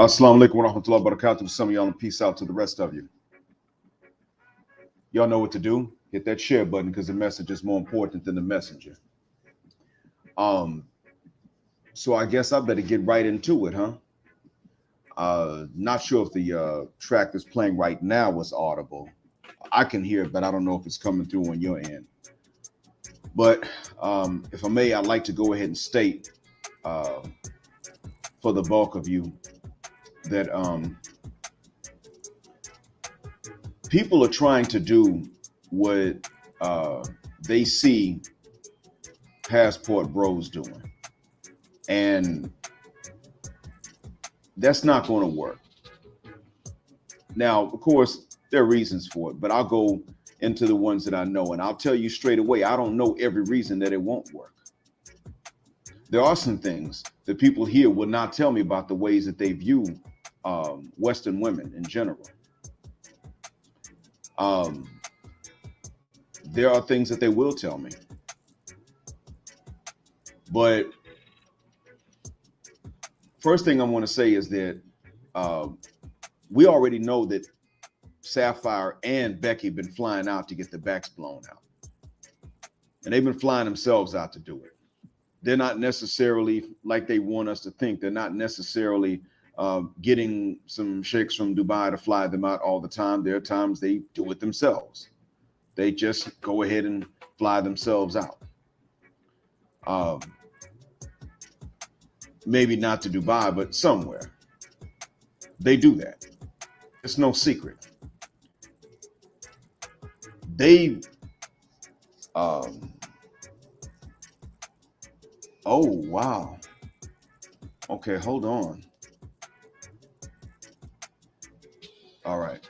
Assalamu alaikum wa rahmatullahi wa barakatuh to some of y'all, and peace out to the rest of you. Y'all know what to do. Hit that share button because the message is more important than the messenger. So I guess I better get right into it, huh? Not sure if the track that's playing right now is audible. I can hear it, but I don't know if it's coming through on your end. But if I may, I'd like to go ahead and state for the bulk of you that people are trying to do what they see passport bros doing. And that's not going to work. Now, of course, there are reasons for it, but I'll go into the ones that I know. And I'll tell you straight away, I don't know every reason that it won't work. There are some things that people here will not tell me about the ways that they view Western women in general. Um, there are things that they will tell me, but first thing I want to say is that we already know that Sapphire and Becky been flying out to get their backs blown out, and they've been flying themselves out to do it. They're not necessarily like they want us to think. They're not necessarily getting some sheikhs from Dubai to fly them out all the time. There are times they do it themselves. They just go ahead and fly themselves out. Um, maybe not to Dubai, but somewhere. They do that. It's no secret. They, oh, wow. Okay, hold on. All right.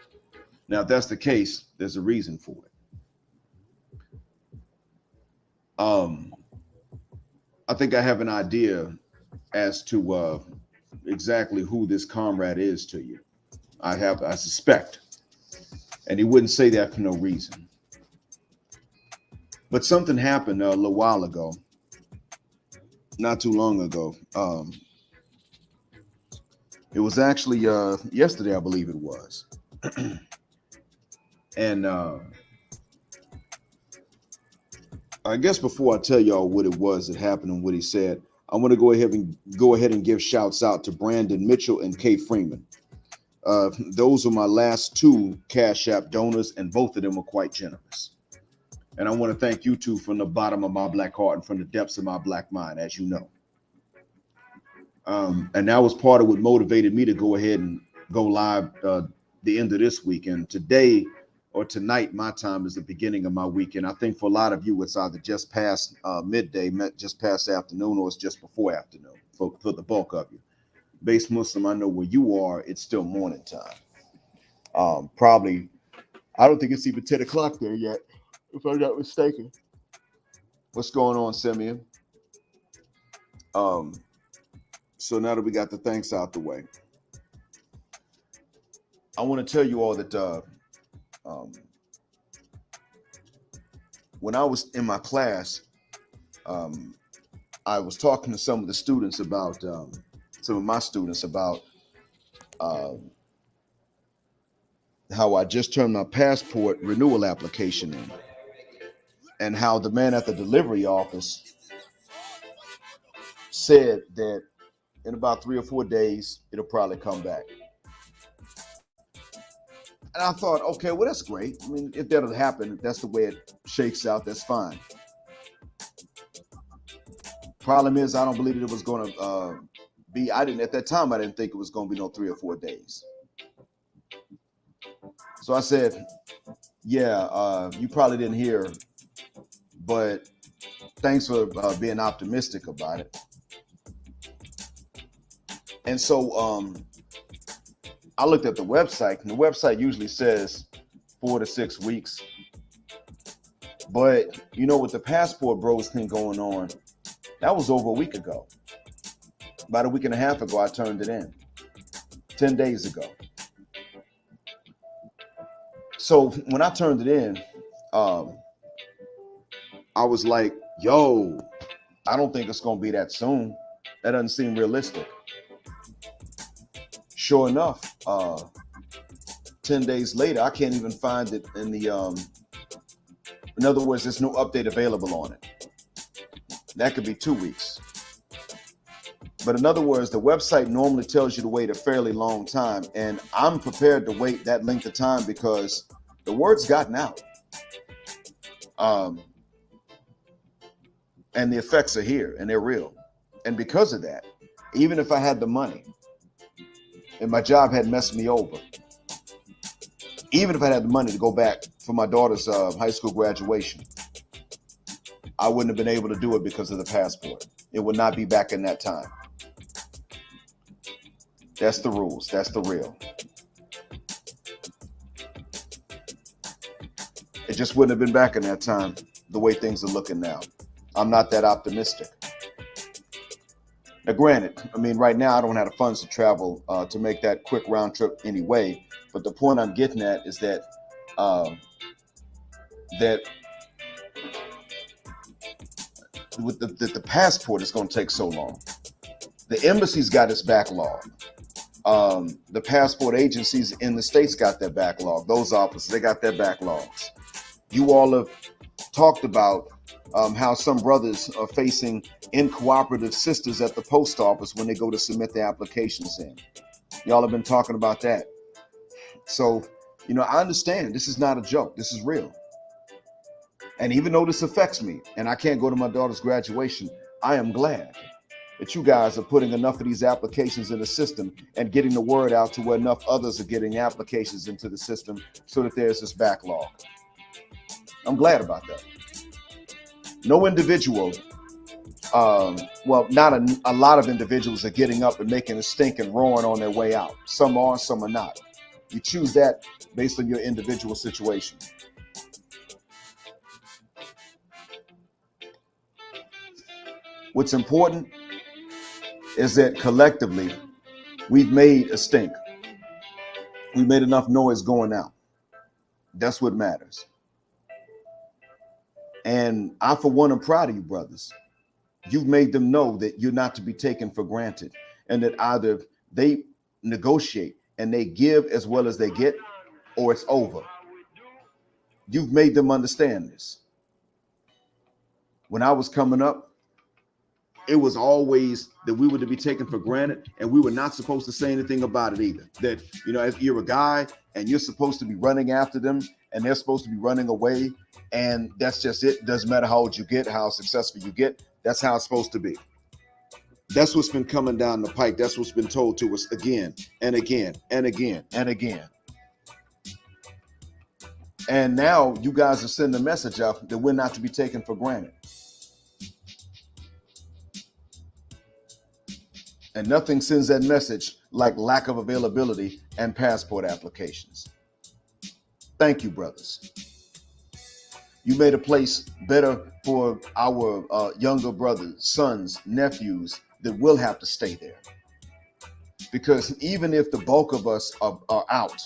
Now, if that's the case, there's a reason for it. I think I have an idea as to exactly who this comrade is to you. I suspect, and he wouldn't say that for no reason. But something happened a little while ago, not too long ago. It was actually yesterday, I believe it was, and I guess before I tell y'all what it was that happened and what he said, I want to go ahead and give shouts out to Brandon Mitchell and Kay Freeman. Those are my last two Cash App donors, and both of them were quite generous. And I want to thank you two from the bottom of my black heart and from the depths of my black mind, as you know. And that was part of what motivated me to go ahead and go live the end of this weekend. Today or tonight, my time is the beginning of my weekend. I think for a lot of you, it's either just past midday, just past afternoon, or it's just before afternoon for the bulk of you. Base Muslim, I know where you are, it's still morning time. Probably, I don't think it's even 10 o'clock there yet, if I'm not mistaken. What's going on, Simeon? So now that we got the thanks out the way, I want to tell you all that when I was in my class, I was talking to some of the students about, some of my students about how I just turned my passport renewal application in, and how the man at the delivery office said that in about 3 or 4 days, it'll probably come back. And I thought, okay, well, that's great. I mean, if that'll happen, if that's the way it shakes out, that's fine. Problem is, I don't believe that it was going to be, at that time, I didn't think it was going to be no 3 or 4 days. So I said, yeah, you probably didn't hear, but thanks for being optimistic about it. And so I looked at the website, and the website usually says 4 to 6 weeks. But, you know, with the passport bros thing going on, that was over a week ago. About a week and a half ago, I turned it in. 10 days ago. So when I turned it in, I was like, yo, I don't think it's going to be that soon. That doesn't seem realistic. Sure enough, 10 days later, I can't even find it in the, in other words, there's no update available on it. That could be 2 weeks. But in other words, the website normally tells you to wait a fairly long time. And I'm prepared to wait that length of time because the word's gotten out. And the effects are here and they're real. And because of that, even if I had the money and my job had messed me over, even if I had the money to go back for my daughter's high school graduation, I wouldn't have been able to do it because of the passport. It would not be back in that time. That's the rules. That's the real. It just wouldn't have been back in that time the way things are looking now. I'm not that optimistic. Granted, I mean, right now I don't have the funds to travel to make that quick round trip anyway. But the point I'm getting at is that uh, that with the passport is going to take so long. The embassy's got its backlog. The passport agencies in the States got their backlog. Those offices, they got their backlogs. You all have talked about how some brothers are facing incooperative sisters at the post office when they go to submit their applications in. Y'all have been talking about that. So, you know, I understand this is not a joke. This is real. And even though this affects me and I can't go to my daughter's graduation, I am glad that you guys are putting enough of these applications in the system and getting the word out to where enough others are getting applications into the system so that there's this backlog. I'm glad about that. No individual, well, not a lot of individuals are getting up and making a stink and roaring on their way out. Some are, some are not. You choose that based on your individual situation. What's important is that collectively, we've made a stink. We made enough noise going out. That's what matters. And I, for one, am proud of you, brothers. You've made them know that you're not to be taken for granted, and that either they negotiate and they give as well as they get, or it's over. You've made them understand this. When I was coming up, it was always that we were to be taken for granted, and we were not supposed to say anything about it either. That, you know, if you're a guy and you're supposed to be running after them and they're supposed to be running away, and that's just it. Doesn't matter how old you get, how successful you get. That's how it's supposed to be. That's what's been coming down the pike. That's what's been told to us again and again and again and again. And now you guys are sending a message out that we're not to be taken for granted. And nothing sends that message like lack of availability and passport applications. Thank you, brothers. You made a place better for our younger brothers, sons, nephews that will have to stay there. Because even if the bulk of us are out,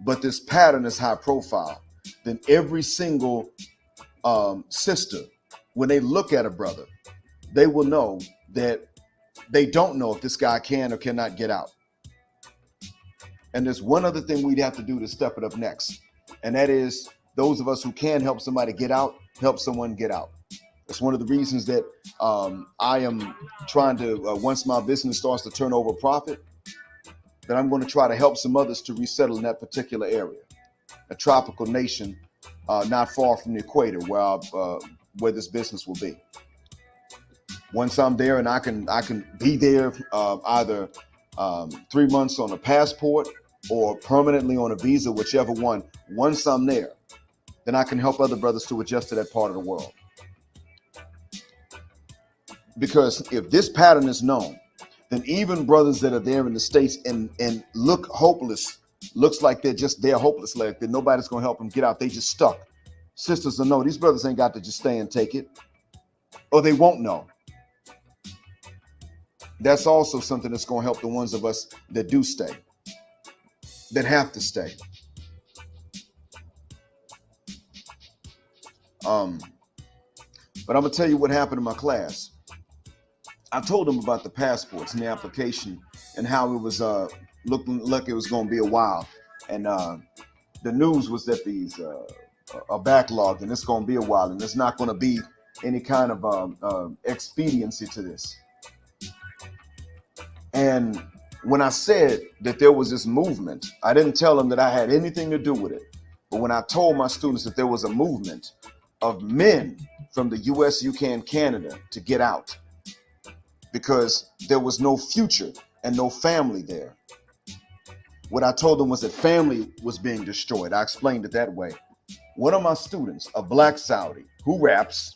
but this pattern is high profile, then every single sister, when they look at a brother, they will know that they don't know if this guy can or cannot get out. And there's one other thing we'd have to do to step it up next. And that is those of us who can help somebody get out, help someone get out. It's one of the reasons that I am trying to, once my business starts to turn over profit, that I'm going to try to help some others to resettle in that particular area. A tropical nation not far from the equator where this business will be. Once I'm there and I can be there either 3 months on a passport or permanently on a visa, whichever one. Once I'm there, then I can help other brothers to adjust to that part of the world. Because if this pattern is known, then even brothers that are there in the States and look hopeless, looks like they're hopeless, like that nobody's going to help them get out. They just stuck. Sisters will know these brothers ain't got to just stay and take it, or they won't know. That's also something that's going to help the ones of us that do stay, that have to stay. But I'm going to tell you what happened in my class. I told them about the passports and the application and how it was looking like it was going to be a while. And the news was that these are backlogged and it's going to be a while and there's not going to be any kind of expediency to this. And when I said that there was this movement, I didn't tell them that I had anything to do with it. But when I told my students that there was a movement of men from the US, UK, and Canada to get out because there was no future and no family there. What I told them was that family was being destroyed. I explained it that way. One of my students, a black Saudi who raps,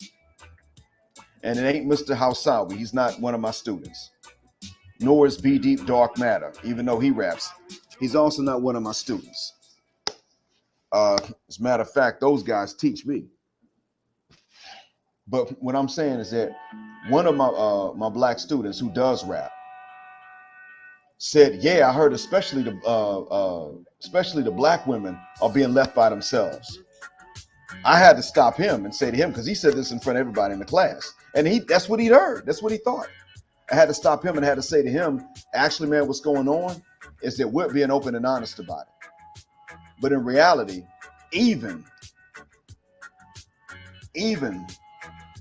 and it ain't Mr. Hausawi, he's not one of my students. Nor is B Deep Dark Matter, even though he raps. He's also not one of my students. As a matter of fact, those guys teach me. But what I'm saying is that one of my black students who does rap said, "Yeah, I heard especially the black women are being left by themselves." I had to stop him and say to him, because he said this in front of everybody in the class, and that's what he'd heard, that's what he thought. I had to stop him and had to say to him, actually, man, what's going on is that we're being open and honest about it. But in reality, even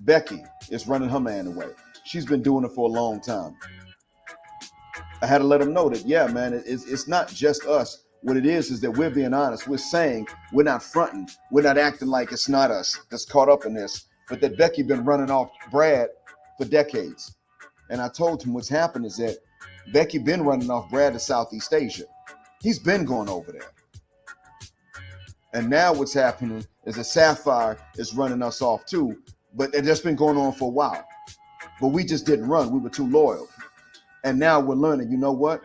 Becky is running her man away. She's been doing it for a long time. I had to let him know that, yeah, man, it's not just us. What it is that we're being honest. We're saying, we're not fronting. We're not acting like it's not us that's caught up in this. But that Becky been running off Brad for decades. And I told him what's happened is that Becky been running off Brad to Southeast Asia. He's been going over there. And now what's happening is that Sapphire is running us off too. But it's just been going on for a while. But we just didn't run. We were too loyal. And now we're learning, you know what?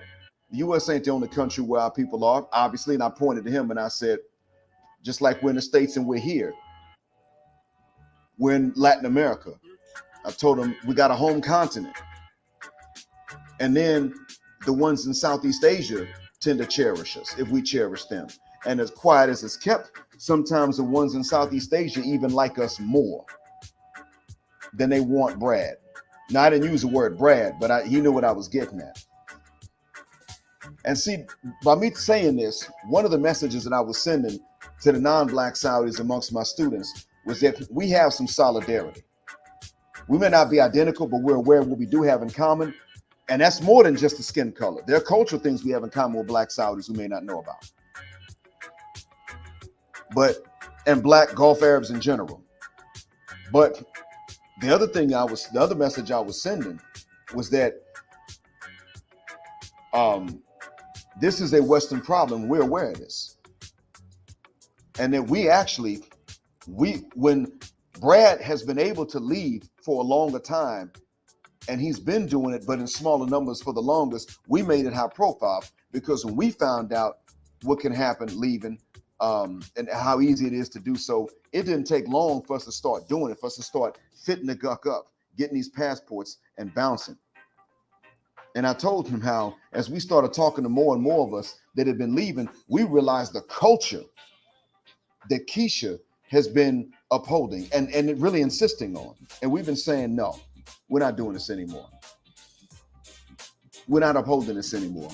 The U.S. ain't the only country where our people are, obviously. And I pointed to him and I said, just like we're in the States and we're here, we're in Latin America. I told him we got a home continent. And then the ones in Southeast Asia tend to cherish us if we cherish them. And as quiet as it's kept, sometimes the ones in Southeast Asia even like us more than they want Brad. Now, I didn't use the word Brad, but he knew what I was getting at. And see, by me saying this, one of the messages that I was sending to the non-Black Saudis amongst my students was that we have some solidarity. We may not be identical, but we're aware of what we do have in common. And that's more than just the skin color. There are cultural things we have in common with Black Saudis who may not know about. And Black Gulf Arabs in general. But the other message I was sending was that this is a Western problem. We're aware of this. And that when Brad has been able to leave for a longer time, and he's been doing it, but in smaller numbers for the longest, we made it high profile because when we found out what can happen leaving and how easy it is to do so, it didn't take long for us to start doing it, for us to start fitting the guck up, getting these passports and bouncing. And I told him how, as we started talking to more and more of us that had been leaving, we realized the culture that Keisha has been upholding and really insisting on. And we've been saying, no, we're not doing this anymore. We're not upholding this anymore.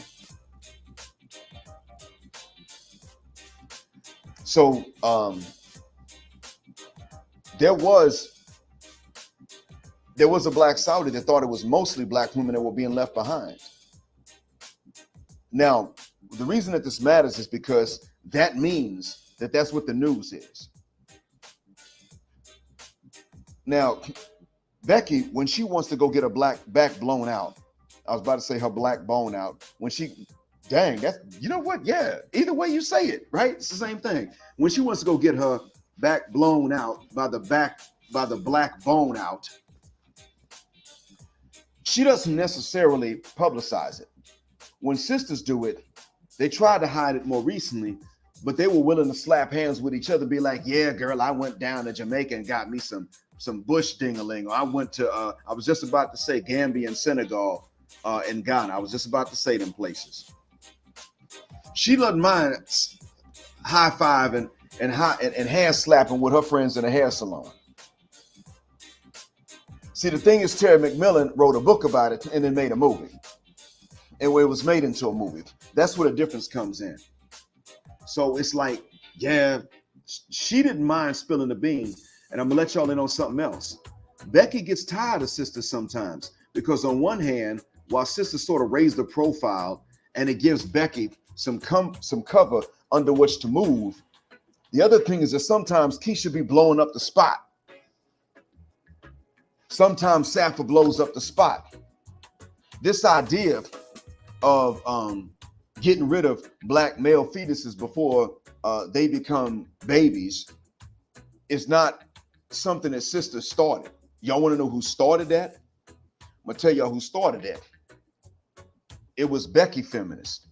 So there was a Black Saudi that thought it was mostly Black women that were being left behind. Now, the reason that this matters is because that means that that's what the news is. Now, Becky, when she wants to go get her black back blown out, I was about to say her black bone out. That's, you know what? Yeah, either way you say it, right? It's the same thing. When she wants to go get her back blown out by the black bone out, she doesn't necessarily publicize it. When sisters do it, they tried to hide it more recently, but they were willing to slap hands with each other, be like, yeah, girl, I went down to Jamaica and got me some bush ding-a-ling. Or I went to, I was just about to say Gambia and Senegal and Ghana. I was just about to say them places. She doesn't mind high-fiving and hand slapping with her friends in a hair salon. See, the thing is, Terry McMillan wrote a book about it and then made a movie. And where it was made into a movie. That's where the difference comes in. So it's like, yeah, she didn't mind spilling the beans. And I'm going to let y'all in on something else. Becky gets tired of sisters sometimes because on one hand, while sisters sort of raise the profile and it gives Becky some cover under which to move, the other thing is that sometimes Keisha be blowing up the spot. Sometimes Sappha blows up the spot. This idea of getting rid of Black male fetuses before they become babies is not something that sisters started. Y'all want to know who started that? I'm going to tell y'all who started that. It was Becky feminist,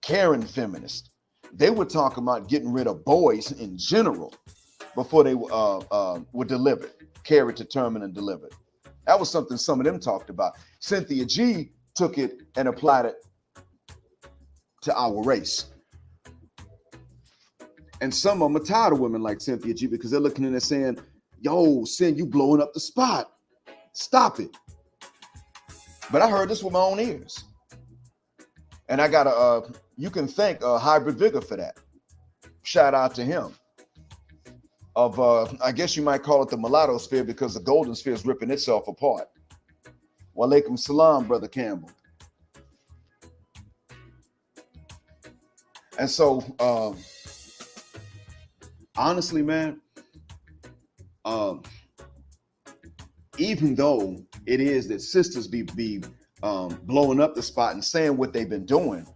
Karen feminist. They were talking about getting rid of boys in general before they were delivered, carried to term and delivered. That was something some of them talked about. Cynthia G took it and applied it to our race. And some of them are tired of women like Cynthia G because they're looking in there saying, yo, Sin, you blowing up the spot. Stop it. But I heard this with my own ears. And I got you can thank Hybrid Vigor for that. Shout out to him. Of, I guess you might call it the mulatto sphere because the golden sphere is ripping itself apart. Walaikum salam, Brother Campbell. And so, honestly, man, even though it is that sisters be blowing up the spot and saying what they've been doing,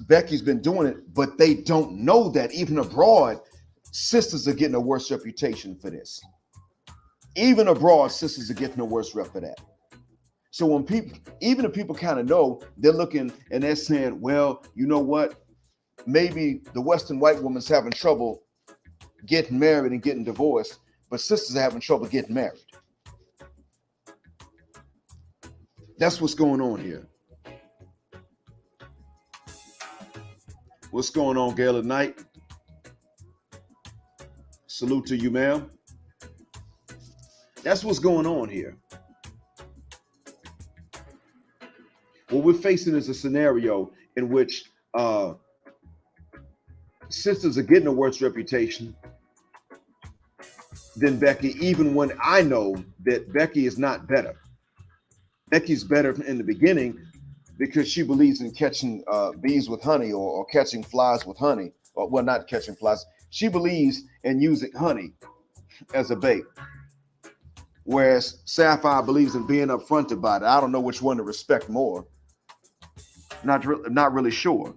Becky's been doing it, but they don't know that even abroad, sisters are getting a worse reputation for this. Even abroad, sisters are getting a worse rep for that. So when people, even if people kind of know, they're looking and they're saying, well, you know what? Maybe the Western white woman's having trouble getting married and getting divorced, but sisters are having trouble getting married. That's what's going on here. What's going on, Gail at Night? Salute to you, ma'am. That's what's going on here. What we're facing is a scenario in which sisters are getting a worse reputation than Becky, even when I know that Becky is not better. Becky's better in the beginning because she believes in catching bees with honey or catching flies with honey. Or, well, not catching flies. She believes in using honey as a bait. Whereas Sapphire believes in being upfront about it. I don't know which one to respect more. Not really sure.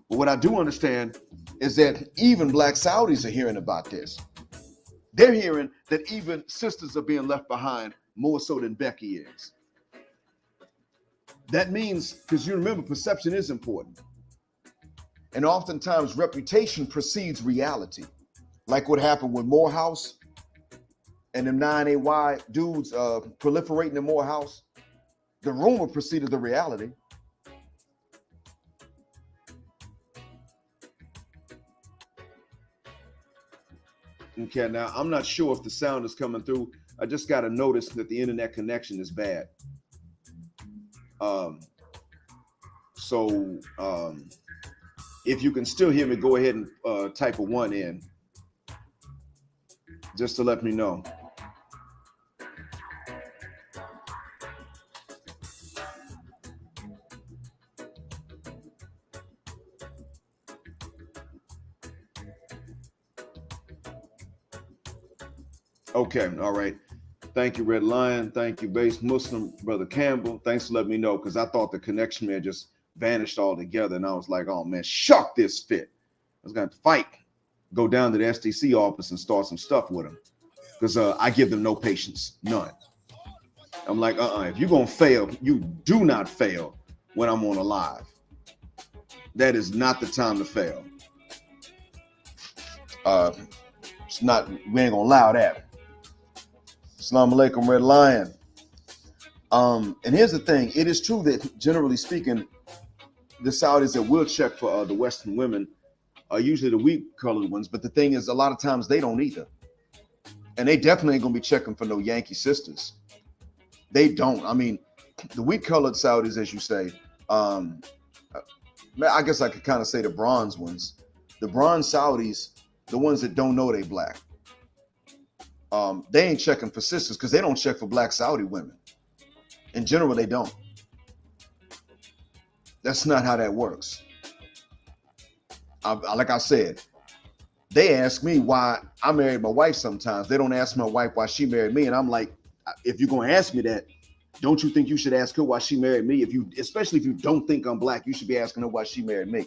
But what I do understand is that even Black Saudis are hearing about this. They're hearing that even sisters are being left behind more so than Becky is. That means, because you remember, perception is important. And oftentimes reputation precedes reality. Like what happened with Morehouse and them 9AY dudes proliferating in Morehouse. The rumor preceded the reality. Okay, now I'm not sure if the sound is coming through. I just got to notice that the internet connection is bad. If you can still hear me, go ahead and type a 1 in, just to let me know. Okay, all right. Thank you, Red Lion. Thank you, Base Muslim, Brother Campbell. Thanks for letting me know, because I thought the connection man just vanished altogether, and I was like, oh man, shuck this fit. I was going to fight, go down to the SDC office and start some stuff with them, because I give them no patience, none. I'm like, if you're going to fail, you do not fail when I'm on a live. That is not the time to fail. It's not, we ain't going to allow that. Assalamu alaikum, Red Lion. And here's the thing. It is true that, generally speaking, the Saudis that will check for the Western women are usually the wheat-colored ones. But the thing is, a lot of times they don't either. And they definitely ain't going to be checking for no Yankee sisters. They don't. I mean, the wheat-colored Saudis, as you say, I guess I could kind of say the bronze ones. The bronze Saudis, the ones that don't know they black. They ain't checking for sisters because they don't check for Black Saudi women. In general, they don't. That's not how that works. Like I said, they ask me why I married my wife sometimes. They don't ask my wife why she married me. And I'm like, if you're going to ask me that, don't you think you should ask her why she married me? Especially if you don't think I'm black, you should be asking her why she married me.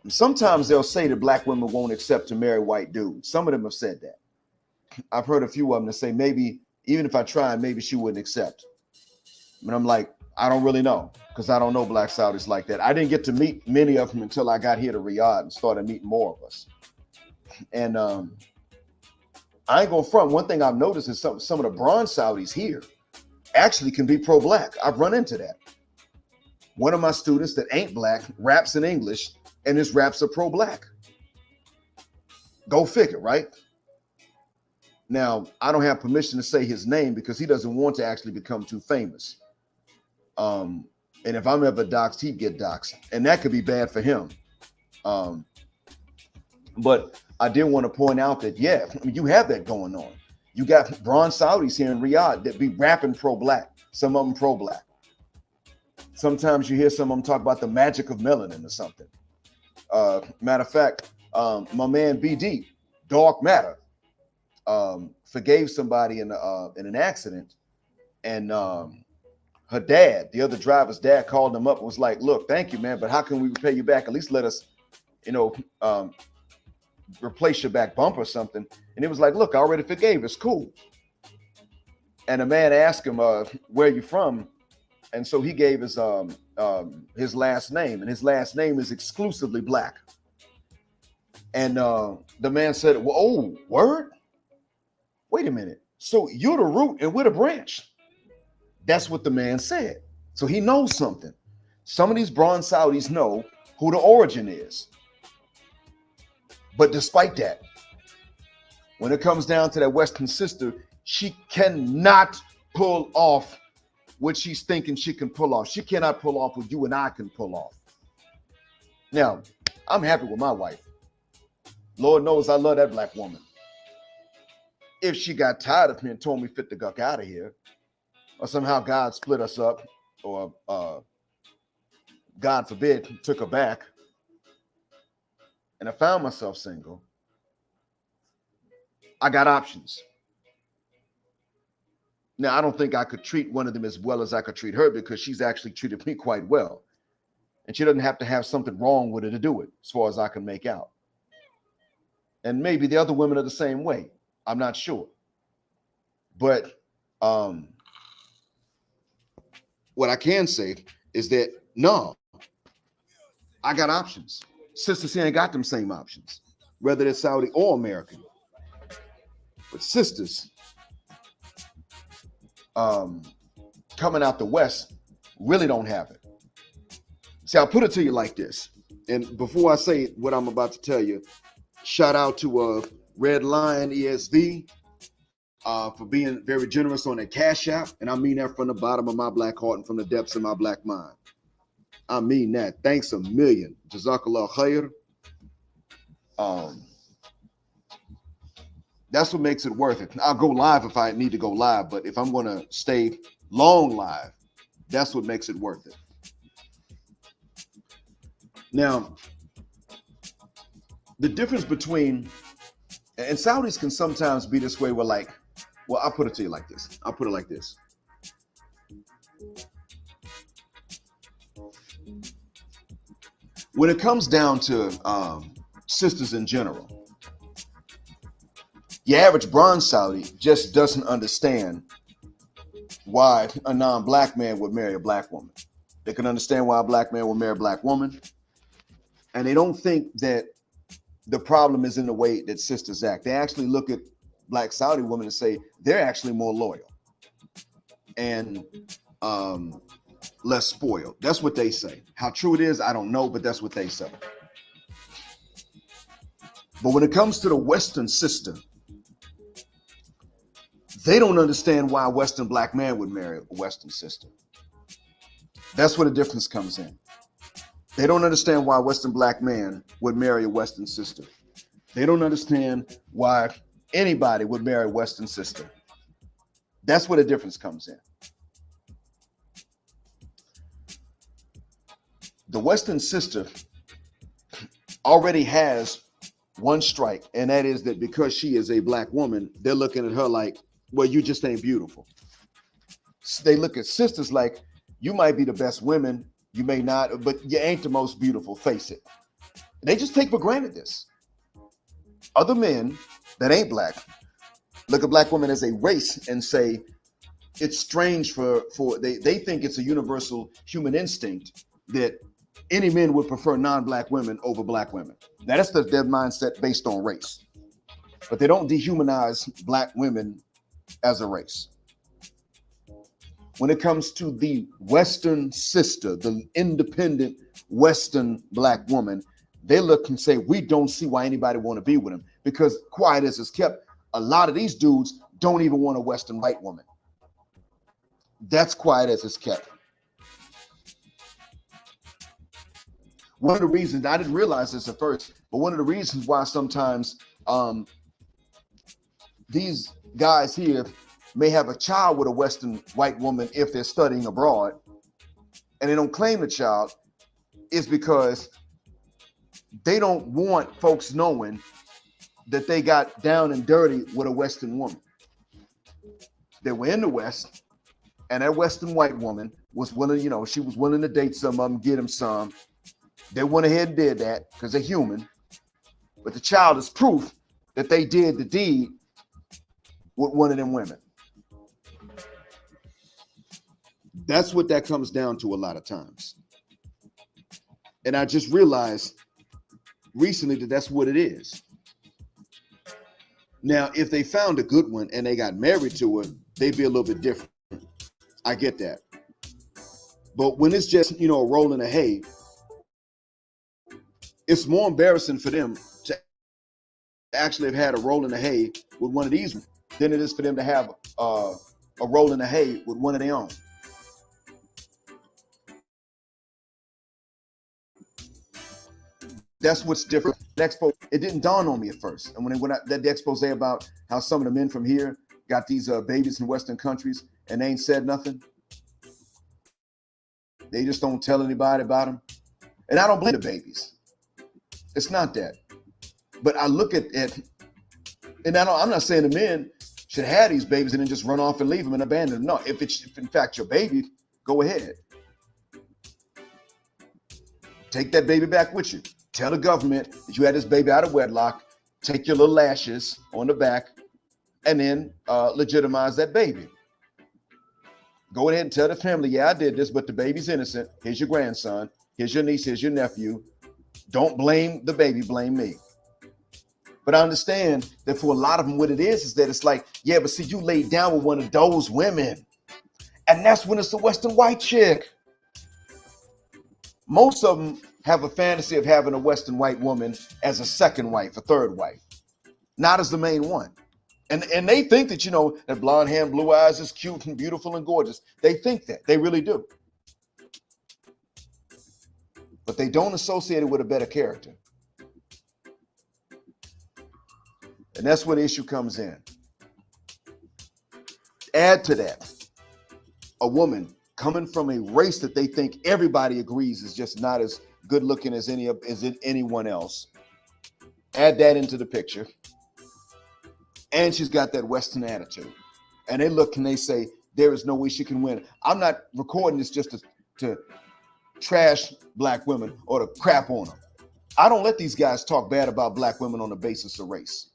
Sometimes they'll say that black women won't accept to marry white dudes. Some of them have said that. I've heard a few of them that say maybe even if I tried, maybe she wouldn't accept. And I'm like, I don't really know, because I don't know black Saudis like that. I didn't get to meet many of them until I got here to Riyadh and started meeting more of us. And I ain't gonna front. One thing I've noticed is some of the bronze Saudis here actually can be pro-black. I've run into that. One of my students that ain't black raps in English, and his raps are pro-black. Go figure, right? Now, I don't have permission to say his name because he doesn't want to actually become too famous. And if I'm ever doxxed, he'd get doxxed. And that could be bad for him. But I did want to point out that, yeah, I mean, you have that going on. You got bronze Saudis here in Riyadh that be rapping pro-black. Some of them pro-black. Sometimes you hear some of them talk about the magic of melanin or something. Matter of fact, my man BD, Dark Matter, forgave somebody in an accident, and her dad, the other driver's dad, called him up and was like, "Look, thank you, man, but how can we repay you back? At least let us, replace your back bumper or something." And it was like, "Look, I already forgave. It's cool." And the man asked him, "Where are you from?" And so he gave his last name, and his last name is exclusively black. And the man said, "Well, oh, word? Wait a minute. So you're the root and we're the branch." That's what the man said. So he knows something. Some of these bronze Saudis know who the origin is. But despite that, when it comes down to that Western sister, she cannot pull off what she's thinking she can pull off. She cannot pull off what you and I can pull off. Now, I'm happy with my wife. Lord knows I love that black woman. If she got tired of me and told me fit the guck out of here, or somehow God split us up, or God forbid, took her back, and I found myself single, I got options. Now, I don't think I could treat one of them as well as I could treat her, because she's actually treated me quite well. And she doesn't have to have something wrong with her to do it, as far as I can make out. And maybe the other women are the same way. I'm not sure. But what I can say is that, no, I got options. Sisters here ain't got them same options, whether they're Saudi or American. But sisters coming out the West really don't have it. See, I'll put it to you like this. And before I say what I'm about to tell you, shout out to Red Lion ESV for being very generous on their Cash App. And I mean that from the bottom of my black heart and from the depths of my black mind. I mean that. Thanks a million. Jazakallah khair. That's what makes it worth it. I'll go live if I need to go live, but if I'm going to stay long live, that's what makes it worth it. Now, the difference between, and Saudis can sometimes be this way, where like, well, I'll put it to you like this. I'll put it like this. When it comes down to sisters in general, your average bronze Saudi just doesn't understand why a non-black man would marry a black woman. They can understand why a black man would marry a black woman. And they don't think that the problem is in the way that sisters act. They actually look at black Saudi women and say they're actually more loyal and less spoiled. That's what they say. How true it is, I don't know, but that's what they say. But when it comes to the Western sister, they don't understand why a Western black man would marry a Western sister. That's where the difference comes in. They don't understand why a Western black man would marry a Western sister. They don't understand why anybody would marry a Western sister. That's where the difference comes in. The Western sister already has one strike, and that is that because she is a black woman, they're looking at her like, well, you just ain't beautiful. They look at sisters like, you might be the best women, you may not, but you ain't the most beautiful, face it. They just take for granted this. Other men that ain't black look at black women as a race and say, it's strange for they think it's a universal human instinct that any men would prefer non-black women over black women. Now that's their mindset based on race, but they don't dehumanize black women as a race. When it comes to the Western sister, the independent Western black woman, they look and say, we don't see why anybody want to be with him, because quiet as it's kept, a lot of these dudes don't even want a Western white woman. That's quiet as it's kept. One of the reasons, I didn't realize this at first, but one of the reasons why sometimes these guys here may have a child with a Western white woman if they're studying abroad and they don't claim the child is because they don't want folks knowing that they got down and dirty with a Western woman. They were in the West, and that Western white woman was willing, she was willing to date some of them, get them some. They went ahead and did that because they're human. But the child is proof that they did the deed with one of them women. That's what that comes down to a lot of times. And I just realized recently that that's what it is. Now, if they found a good one and they got married to her, they'd be a little bit different. I get that. But when it's just, a roll in the hay, it's more embarrassing for them to actually have had a roll in the hay with one of these than it is for them to have a roll in the hay with one of their own. That's what's different. It didn't dawn on me at first. And when I did the expose about how some of the men from here got these babies in Western countries and they ain't said nothing. They just don't tell anybody about them. And I don't blame the babies. It's not that. But I look at and I'm not saying the men should have these babies and then just run off and leave them and abandon them. No, if in fact your baby, go ahead. Take that baby back with you. Tell the government that you had this baby out of wedlock. Take your little lashes on the back and then legitimize that baby. Go ahead and tell the family, yeah, I did this, but the baby's innocent. Here's your grandson. Here's your niece. Here's your nephew. Don't blame the baby, blame me. But I understand that for a lot of them, what it is that it's like, yeah, but see, you laid down with one of those women. And that's when it's a Western white chick. Most of them have a fantasy of having a Western white woman as a second wife, a third wife, not as the main one. And they think that, that blonde hair and blue eyes is cute and beautiful and gorgeous. They think that. They really do. But they don't associate it with a better character. And that's where the issue comes in. Add to that, a woman coming from a race that they think everybody agrees is just not as good looking as anyone else. Add that into the picture. And she's got that Western attitude. And they look and they say, there is no way she can win. I'm not recording this just to trash black women or to crap on them. I don't let these guys talk bad about black women on the basis of race.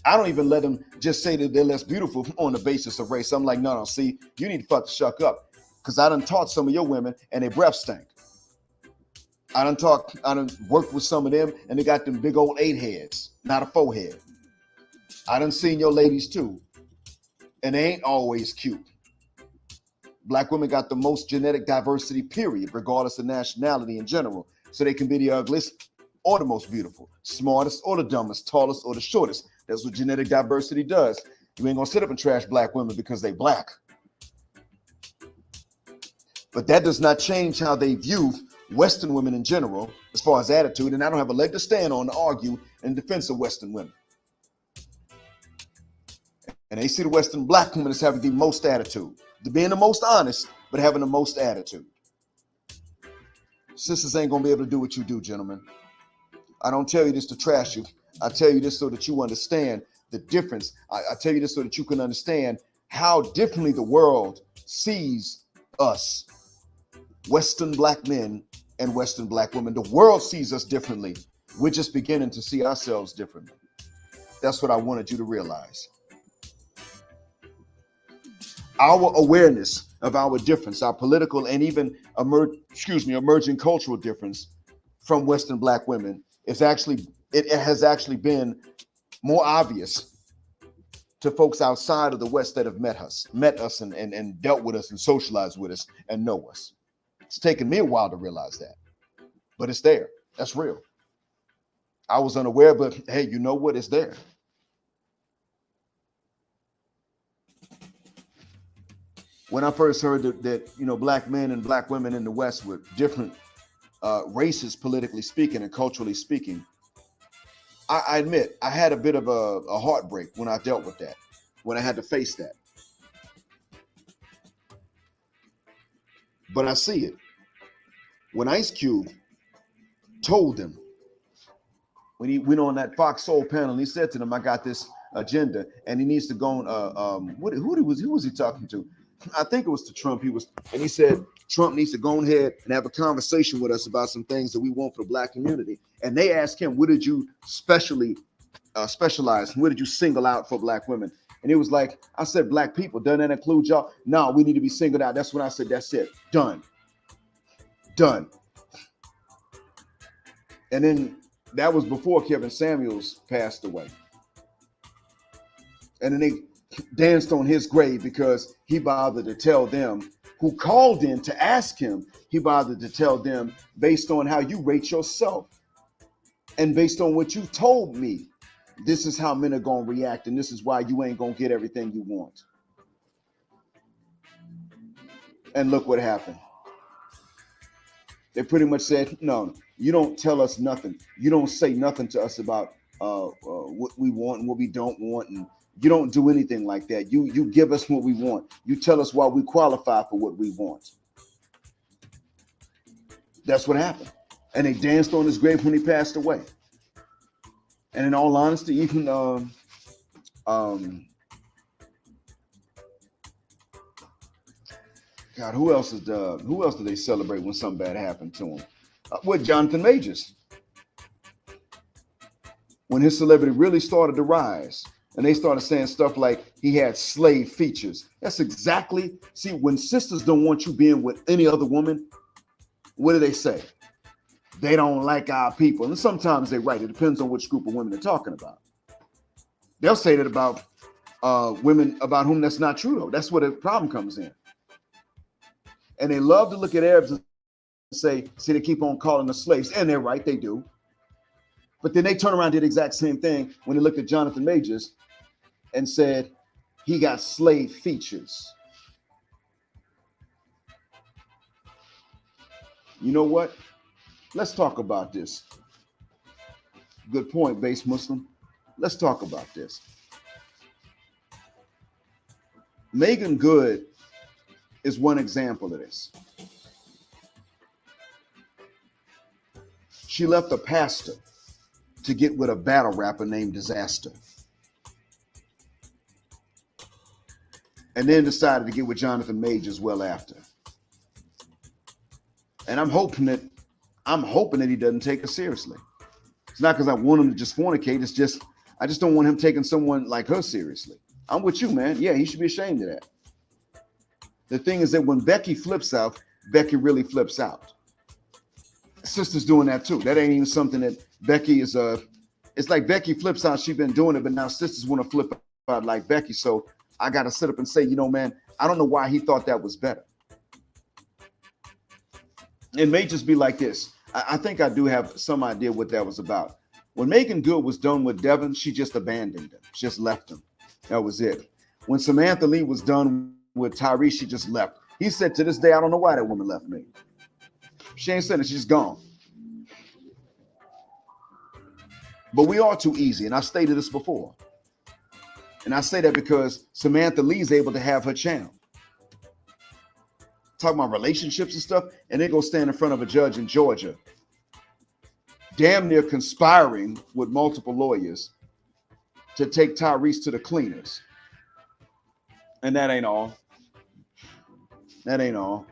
I don't even let them just say that they're less beautiful on the basis of race. I'm like, no, see, you need to fuck the shuck up. Because I done taught some of your women and their breath stank. I done worked with some of them and they got them big old 8 heads, not a 4 head. I done seen your ladies too. And they ain't always cute. Black women got the most genetic diversity, period, regardless of nationality in general. So they can be the ugliest or the most beautiful, smartest or the dumbest, tallest or the shortest. That's what genetic diversity does. You ain't gonna sit up and trash black women because they black. But that does not change how they view Western women in general, as far as attitude. And I don't have a leg to stand on to argue in defense of Western women. And they see the Western black woman as having the most attitude, being the most honest, but having the most attitude. Sisters ain't gonna be able to do what you do, gentlemen. I don't tell you this to trash you. I tell you this so that you understand the difference. I tell you this so that you can understand how differently the world sees us, Western black men and Western black women. The world sees us differently. We're just beginning to see ourselves differently. That's what I wanted you to realize. Our awareness of our difference, our political and even emerging cultural difference from Western Black women is actually, it has actually been more obvious to folks outside of the West that have met us and dealt with us and socialized with us and know us. It's taken me a while to realize that, but it's there. That's real. I was unaware, but hey, you know what? It's there. When I first heard that Black men and Black women in the West were different races, politically speaking and culturally speaking, I admit I had a bit of a heartbreak when I dealt with that, when I had to face that. But I see it. When Ice Cube told them, when he went on that Fox Soul panel, he said to them, I got this agenda, and he needs to go on, who was he talking to? I think it was to Trump. And he said, Trump needs to go ahead and have a conversation with us about some things that we want for the Black community. And they asked him, what did you specialize? What did you single out for Black women? And it was like, I said, Black people, doesn't that include y'all? No, we need to be singled out. That's when I said, that's it. Done. And then that was before Kevin Samuels passed away. And then they danced on his grave because he bothered to tell them who called in to ask him, he bothered to tell them based on how you rate yourself and based on what you told me, this is how men are going to react, and this is why you ain't going to get everything you want. And look what happened. They pretty much said, no, you don't tell us nothing. You don't say nothing to us about what we want and what we don't want, and you don't do anything like that. You give us what we want. You tell us why we qualify for what we want. That's what happened. And they danced on his grave when he passed away. And in all honesty, even God, who else do they celebrate when something bad happened to him? With Jonathan Majors, when his celebrity really started to rise. And they started saying stuff like he had slave features. That's exactly, see, when sisters don't want you being with any other woman, what do they say? They don't like our people. And sometimes they're right. It depends on which group of women they're talking about. They'll say that about women about whom that's not true, though. That's where the problem comes in. And they love to look at Arabs and say, see, they keep on calling us slaves. And they're right, they do. But then they turn around and did the exact same thing when they looked at Jonathan Majors and said he got slave features. You know what? Let's talk about this. Good point, base Muslim. Let's talk about this. Megan Good is one example of this. She left a pastor to get with a battle rapper named Disaster. And then decided to get with Jonathan Majors well after. And I'm hoping that he doesn't take her seriously. It's not because I want him to just fornicate. It's just, I just don't want him taking someone like her seriously. I'm with you, man. Yeah, he should be ashamed of that. The thing is that when Becky flips out, Becky really flips out. Sister's doing that too. That ain't even something that Becky is, it's like Becky flips out. She's been doing it, but now sisters want to flip out like Becky. So I got to sit up and say, man, I don't know why he thought that was better. It may just be like this. I think I do have some idea what that was about. When Megan Good was done with Devin, she just abandoned him. She just left him. That was it. When Samantha Lee was done with Tyrese, she just left. He said to this day, I don't know why that woman left me. She ain't said it. She's gone. But we are too easy. And I stated this before. And I say that because Samantha Lee's able to have her channel. Talking about relationships and stuff, and they go stand in front of a judge in Georgia, damn near conspiring with multiple lawyers to take Tyrese to the cleaners. And that ain't all. That ain't all.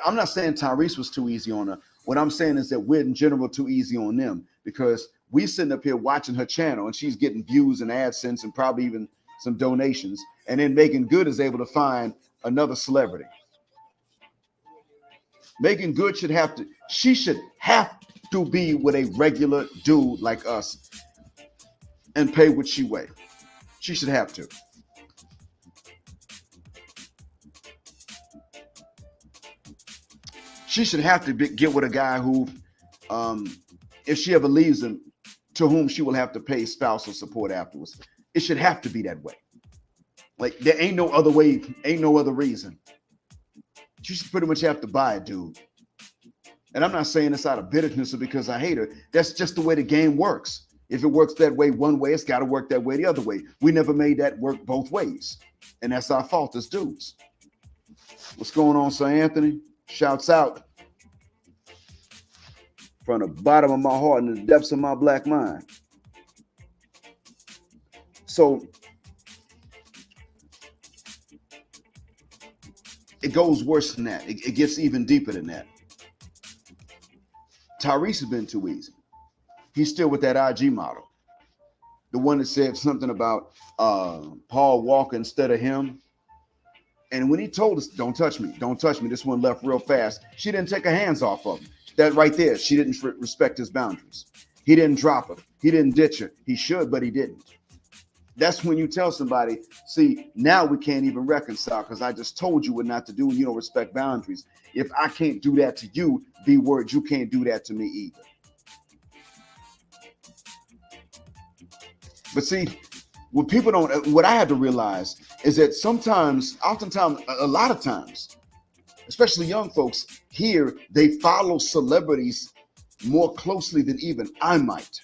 I'm not saying Tyrese was too easy on her. What I'm saying is that we're in general too easy on them, because we sitting up here watching her channel and she's getting views and AdSense and probably even some donations. And then Megan Good is able to find another celebrity. Megan Good should have to be with a regular dude like us and pay what she weigh. She should have to. She should have to get with a guy who, if she ever leaves him, to whom she will have to pay spousal support afterwards. It should have to be that way. Like, there ain't no other way, ain't no other reason. She should pretty much have to buy a dude. And I'm not saying this out of bitterness or because I hate her. That's just the way the game works. If it works that way one way, it's got to work that way the other way. We never made that work both ways. And that's our fault as dudes. What's going on, Sir Anthony? Shouts out from the bottom of my heart and the depths of my black mind. So it goes worse than that. It gets even deeper than that. Tyrese has been too easy. He's still with that IG model. The one that said something about Paul Walker instead of him. And when he told us, don't touch me, this one left real fast. She didn't take her hands off of him. That right there, she didn't respect his boundaries. He didn't drop her. He didn't ditch her. He should, but he didn't. That's when you tell somebody, see, now we can't even reconcile because I just told you what not to do and you don't respect boundaries. If I can't do that to you, be word, you can't do that to me either. But see, what people don't, what I had to realize is that oftentimes, a lot of times, especially young folks here, they follow celebrities more closely than even I might.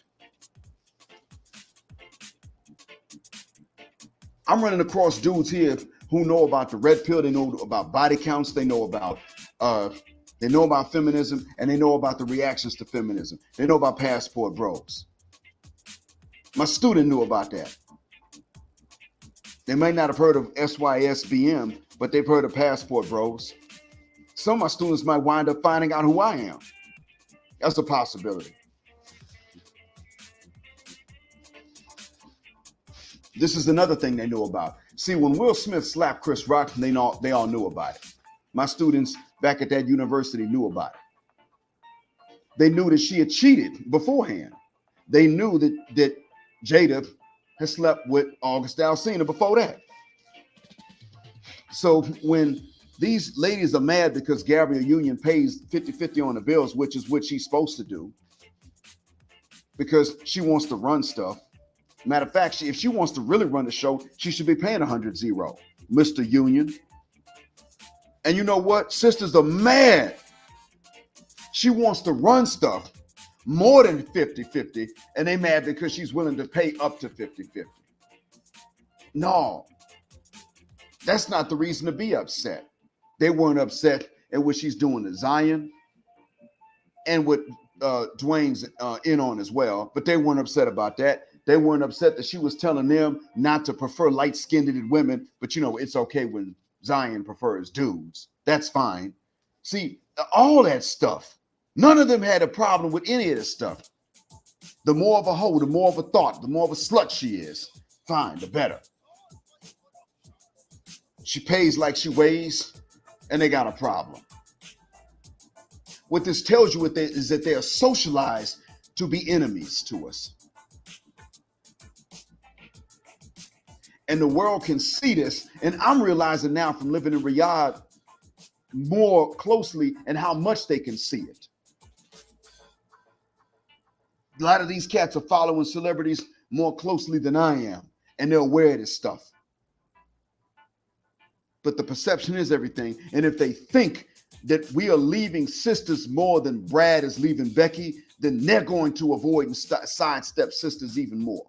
I'm running across dudes here who know about the red pill, they know about body counts, they know about feminism, and they know about the reactions to feminism. They know about passport bros. My student knew about that. They might not have heard of SYSBM, but they've heard of passport bros. Some of my students might wind up finding out who I am. That's a possibility. This is another thing they knew about. See, when Will Smith slapped Chris Rock, they all knew about it. My students back at that university knew about it. They knew that she had cheated beforehand. They knew that Jada had slept with August Alsina before that. So when these ladies are mad because Gabrielle Union pays 50-50 on the bills, which is what she's supposed to do, because she wants to run stuff. Matter of fact, if she wants to really run the show, she should be paying 100-0, Mr. Union. And you know what? Sisters are mad. She wants to run stuff more than 50-50, and they mad because she's willing to pay up to 50-50. No, that's not the reason to be upset. They weren't upset at what she's doing to Zion and what Dwayne's in on as well, but they weren't upset about that. They weren't upset that she was telling them not to prefer light-skinned women, but it's okay when Zion prefers dudes. That's fine. See, all that stuff, none of them had a problem with any of this stuff. The more of a hoe, the more of a thought, the more of a slut she is, fine, the better. She pays like she weighs, and they got a problem. What this tells you is that they are socialized to be enemies to us. And the world can see this. And I'm realizing now from living in Riyadh more closely and how much they can see it. A lot of these cats are following celebrities more closely than I am. And they're aware of this stuff. But the perception is everything. And if they think that we are leaving sisters more than Brad is leaving Becky, then they're going to avoid and sidestep sisters even more.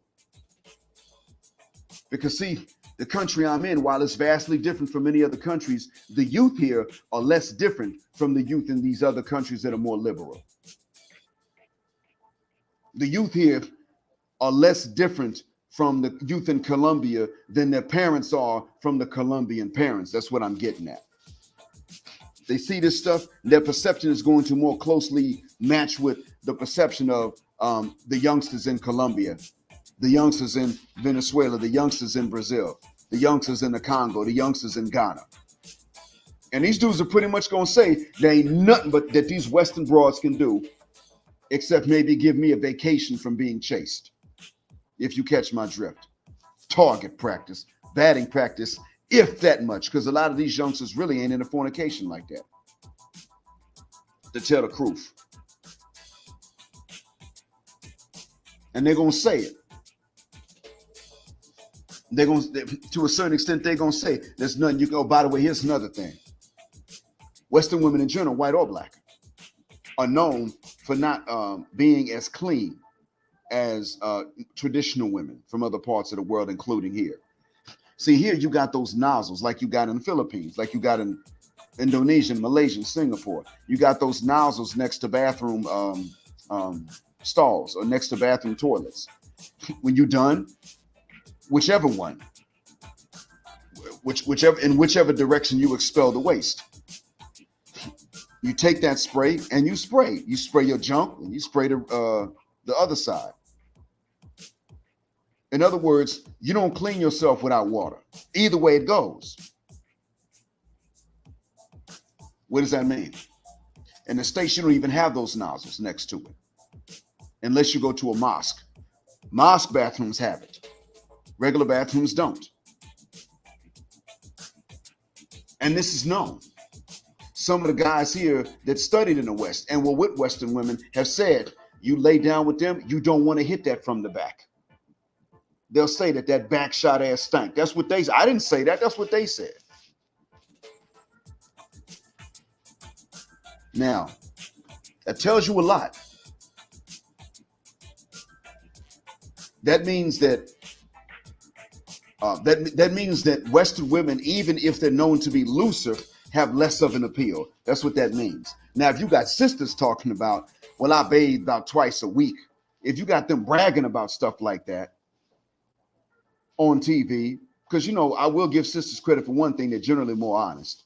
Because see, the country I'm in, while it's vastly different from many other countries, the youth here are less different from the youth in these other countries that are more liberal. The youth here are less different from the youth in Colombia than their parents are from the Colombian parents. That's what I'm getting at. They see this stuff, their perception is going to more closely match with the perception of the youngsters in Colombia, the youngsters in Venezuela, the youngsters in Brazil. the youngsters in the Congo, the youngsters in Ghana. And these dudes are pretty much going to say there ain't nothing but that these Western broads can do except maybe give me a vacation from being chased, if you catch my drift. Target practice, batting practice, if that much, because a lot of these youngsters really ain't into fornication like that, to tell the truth. And they're going to say it. They're going to a certain extent, they're going to say there's nothing you can, oh, by the way, here's another thing. Western women in general, white or black, are known for not being as clean as traditional women from other parts of the world, including here. See, here you got those nozzles like you got in the Philippines, like you got in Indonesia, Malaysia, Singapore. You got those nozzles next to bathroom stalls or next to bathroom toilets. When you're done, whichever one, whichever direction you expel the waste, you take that spray and you spray. You spray your junk and you spray the other side. In other words, you don't clean yourself without water. Either way it goes. What does that mean? In the States, you don't even have those nozzles next to it, unless you go to a mosque. Mosque bathrooms have it. Regular bathrooms don't. And this is known. Some of the guys here that studied in the West and were with Western women have said, you lay down with them, you don't want to hit that from the back. They'll say that back shot ass stank. That's what they said. I didn't say that. That's what they said. Now, that tells you a lot. That means that that means that Western women, even if they're known to be looser, have less of an appeal. That's what that means. Now, if you got sisters talking about, well, I bathe about twice a week. If you got them bragging about stuff like that on TV, because, you know, I will give sisters credit for one thing, they're generally more honest.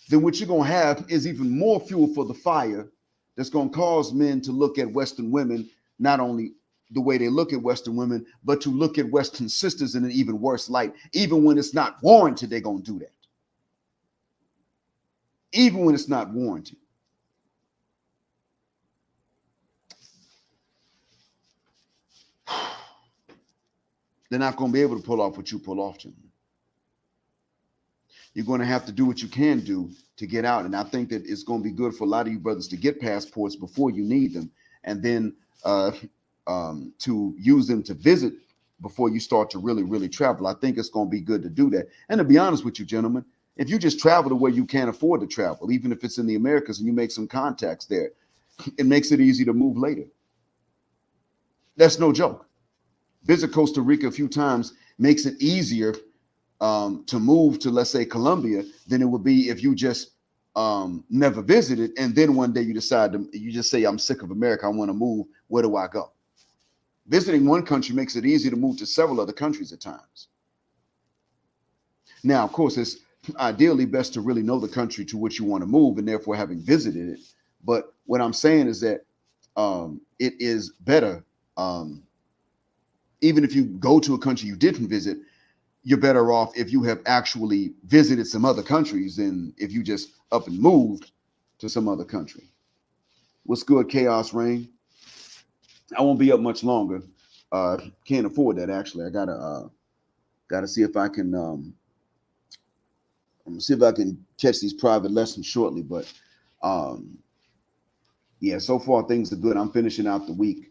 Then what you're going to have is even more fuel for the fire that's going to cause men to look at Western women, not only the way they look at Western women, but to look at Western sisters in an even worse light. Even when it's not warranted, they're going to do that. Even when it's not warranted. They're not going to be able to pull off what you pull off to them. You're going to have to do what you can do to get out. And I think that it's going to be good for a lot of you brothers to get passports before you need them, and then to use them to visit before you start to really, really travel. I think it's going to be good to do that. And to be honest with you, gentlemen, if you just travel to where you can't afford to travel, even if it's in the Americas and you make some contacts there, it makes it easy to move later. That's no joke. Visit Costa Rica a few times makes it easier to move to, let's say, Colombia than it would be if you just never visited, and then one day you decide you just say, I'm sick of America, I want to move, where do I go? Visiting one country makes it easy to move to several other countries at times. Now, of course, it's ideally best to really know the country to which you want to move, and therefore having visited it. But what I'm saying is that it is better, even if you go to a country you didn't visit, you're better off if you have actually visited some other countries than if you just up and moved to some other country. What's good, Chaos Rain? I won't be up much longer. Can't afford that, actually. I gotta see if I can I'm gonna see if I can catch these private lessons shortly. But yeah, so far things are good. I'm finishing out the week.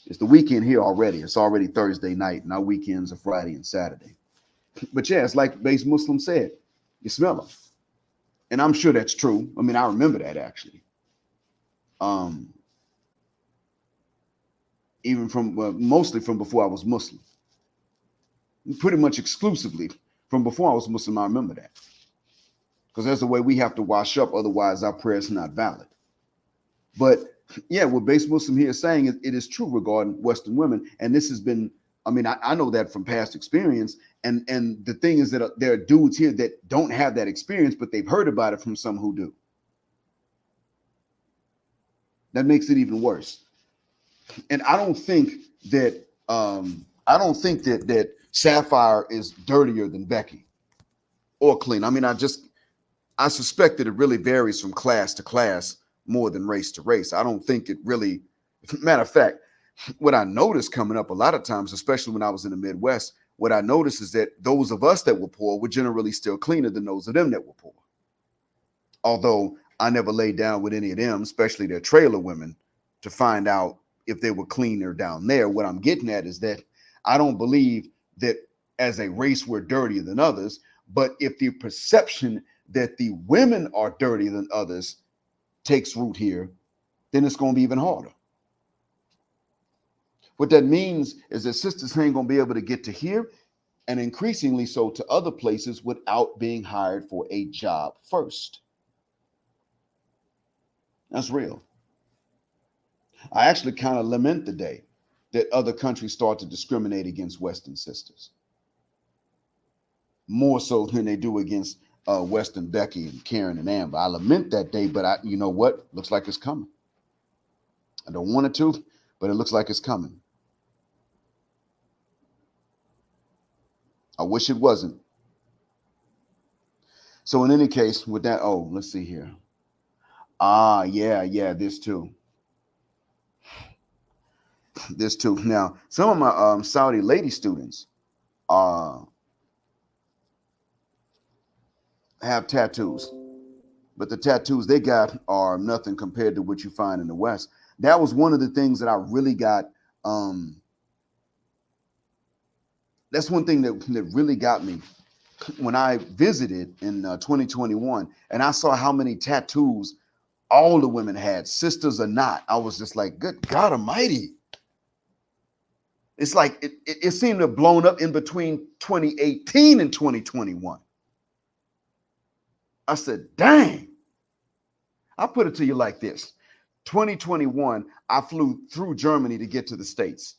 It's the weekend here already. It's already Thursday night, and our weekends are Friday and Saturday. But yeah, it's like base Muslim said, you smell them. And I'm sure that's true. I mean, I remember that actually. Even from, well, mostly from before I was Muslim. Pretty much exclusively from before I was Muslim, I remember that. Because that's the way we have to wash up, otherwise our prayer is not valid. But yeah, what base Muslim here is saying is it is true regarding Western women. And this has been, I mean, I know that from past experience. And the thing is that there are dudes here that don't have that experience, but they've heard about it from some who do. That makes it even worse. And I don't think that Sapphire is dirtier than Becky or clean. I mean, I suspect that it really varies from class to class more than race to race. I don't think it really, matter of fact, what I noticed coming up a lot of times, especially when I was in the Midwest, what I noticed is that those of us that were poor were generally still cleaner than those of them that were poor. Although I never laid down with any of them, especially their trailer women, to find out if they were cleaner down there. What I'm getting at is that I don't believe that as a race we're dirtier than others, but if the perception that the women are dirtier than others takes root here, then it's going to be even harder. What that means is that sisters ain't going to be able to get to here, and increasingly so to other places, without being hired for a job first. That's real. I actually kind of lament the day that other countries start to discriminate against Western sisters, more so than they do against Western Becky and Karen and Amber. I lament that day, but you know what? Looks like it's coming. I don't want it to, but it looks like it's coming. I wish it wasn't. So in any case, with that, oh, let's see here. Yeah, this too. This too. Now, some of my Saudi lady students have tattoos, but the tattoos they got are nothing compared to what you find in the West. That was one of the things that I really got. That's one thing that really got me when I visited in 2021, and I saw how many tattoos all the women had, sisters or not. I was just like, good God Almighty. It's like it seemed to have blown up in between 2018 and 2021. I said, dang. I'll put it to you like this. 2021, I flew through Germany to get to the States.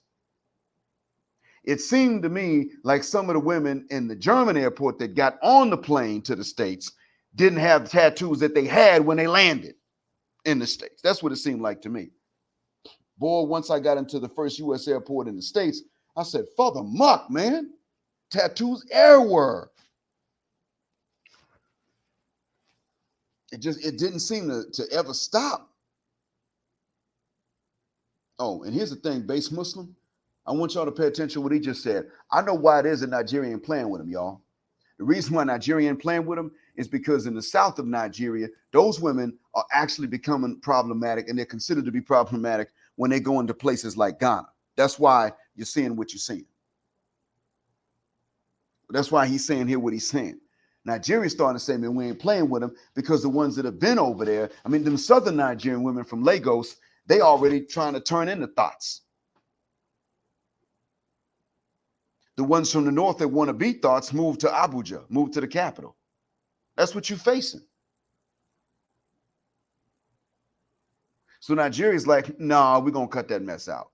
It seemed to me like some of the women in the German airport that got on the plane to the States didn't have tattoos that they had when they landed in the States. That's what it seemed like to me. Boy, once I got into the first U.S. airport in the States, I said, for the muck, man. Tattoos everywhere. It didn't seem to ever stop. Oh, and here's the thing, base Muslim. I want y'all to pay attention to what he just said. I know why it is that Nigerian playing with him, y'all. The reason why Nigerian playing with him is because in the south of Nigeria, those women are actually becoming problematic, and they're considered to be problematic when they go into places like Ghana. That's why you're seeing what you're seeing. That's why he's saying here what he's saying. Nigeria's starting to say, man, we ain't playing with them, because the ones that have been over there, I mean, them southern Nigerian women from Lagos, they already trying to turn into thoughts. The ones from the north that want to be thoughts move to Abuja, move to the capital. That's what you're facing. So Nigeria's like, nah, we're going to cut that mess out,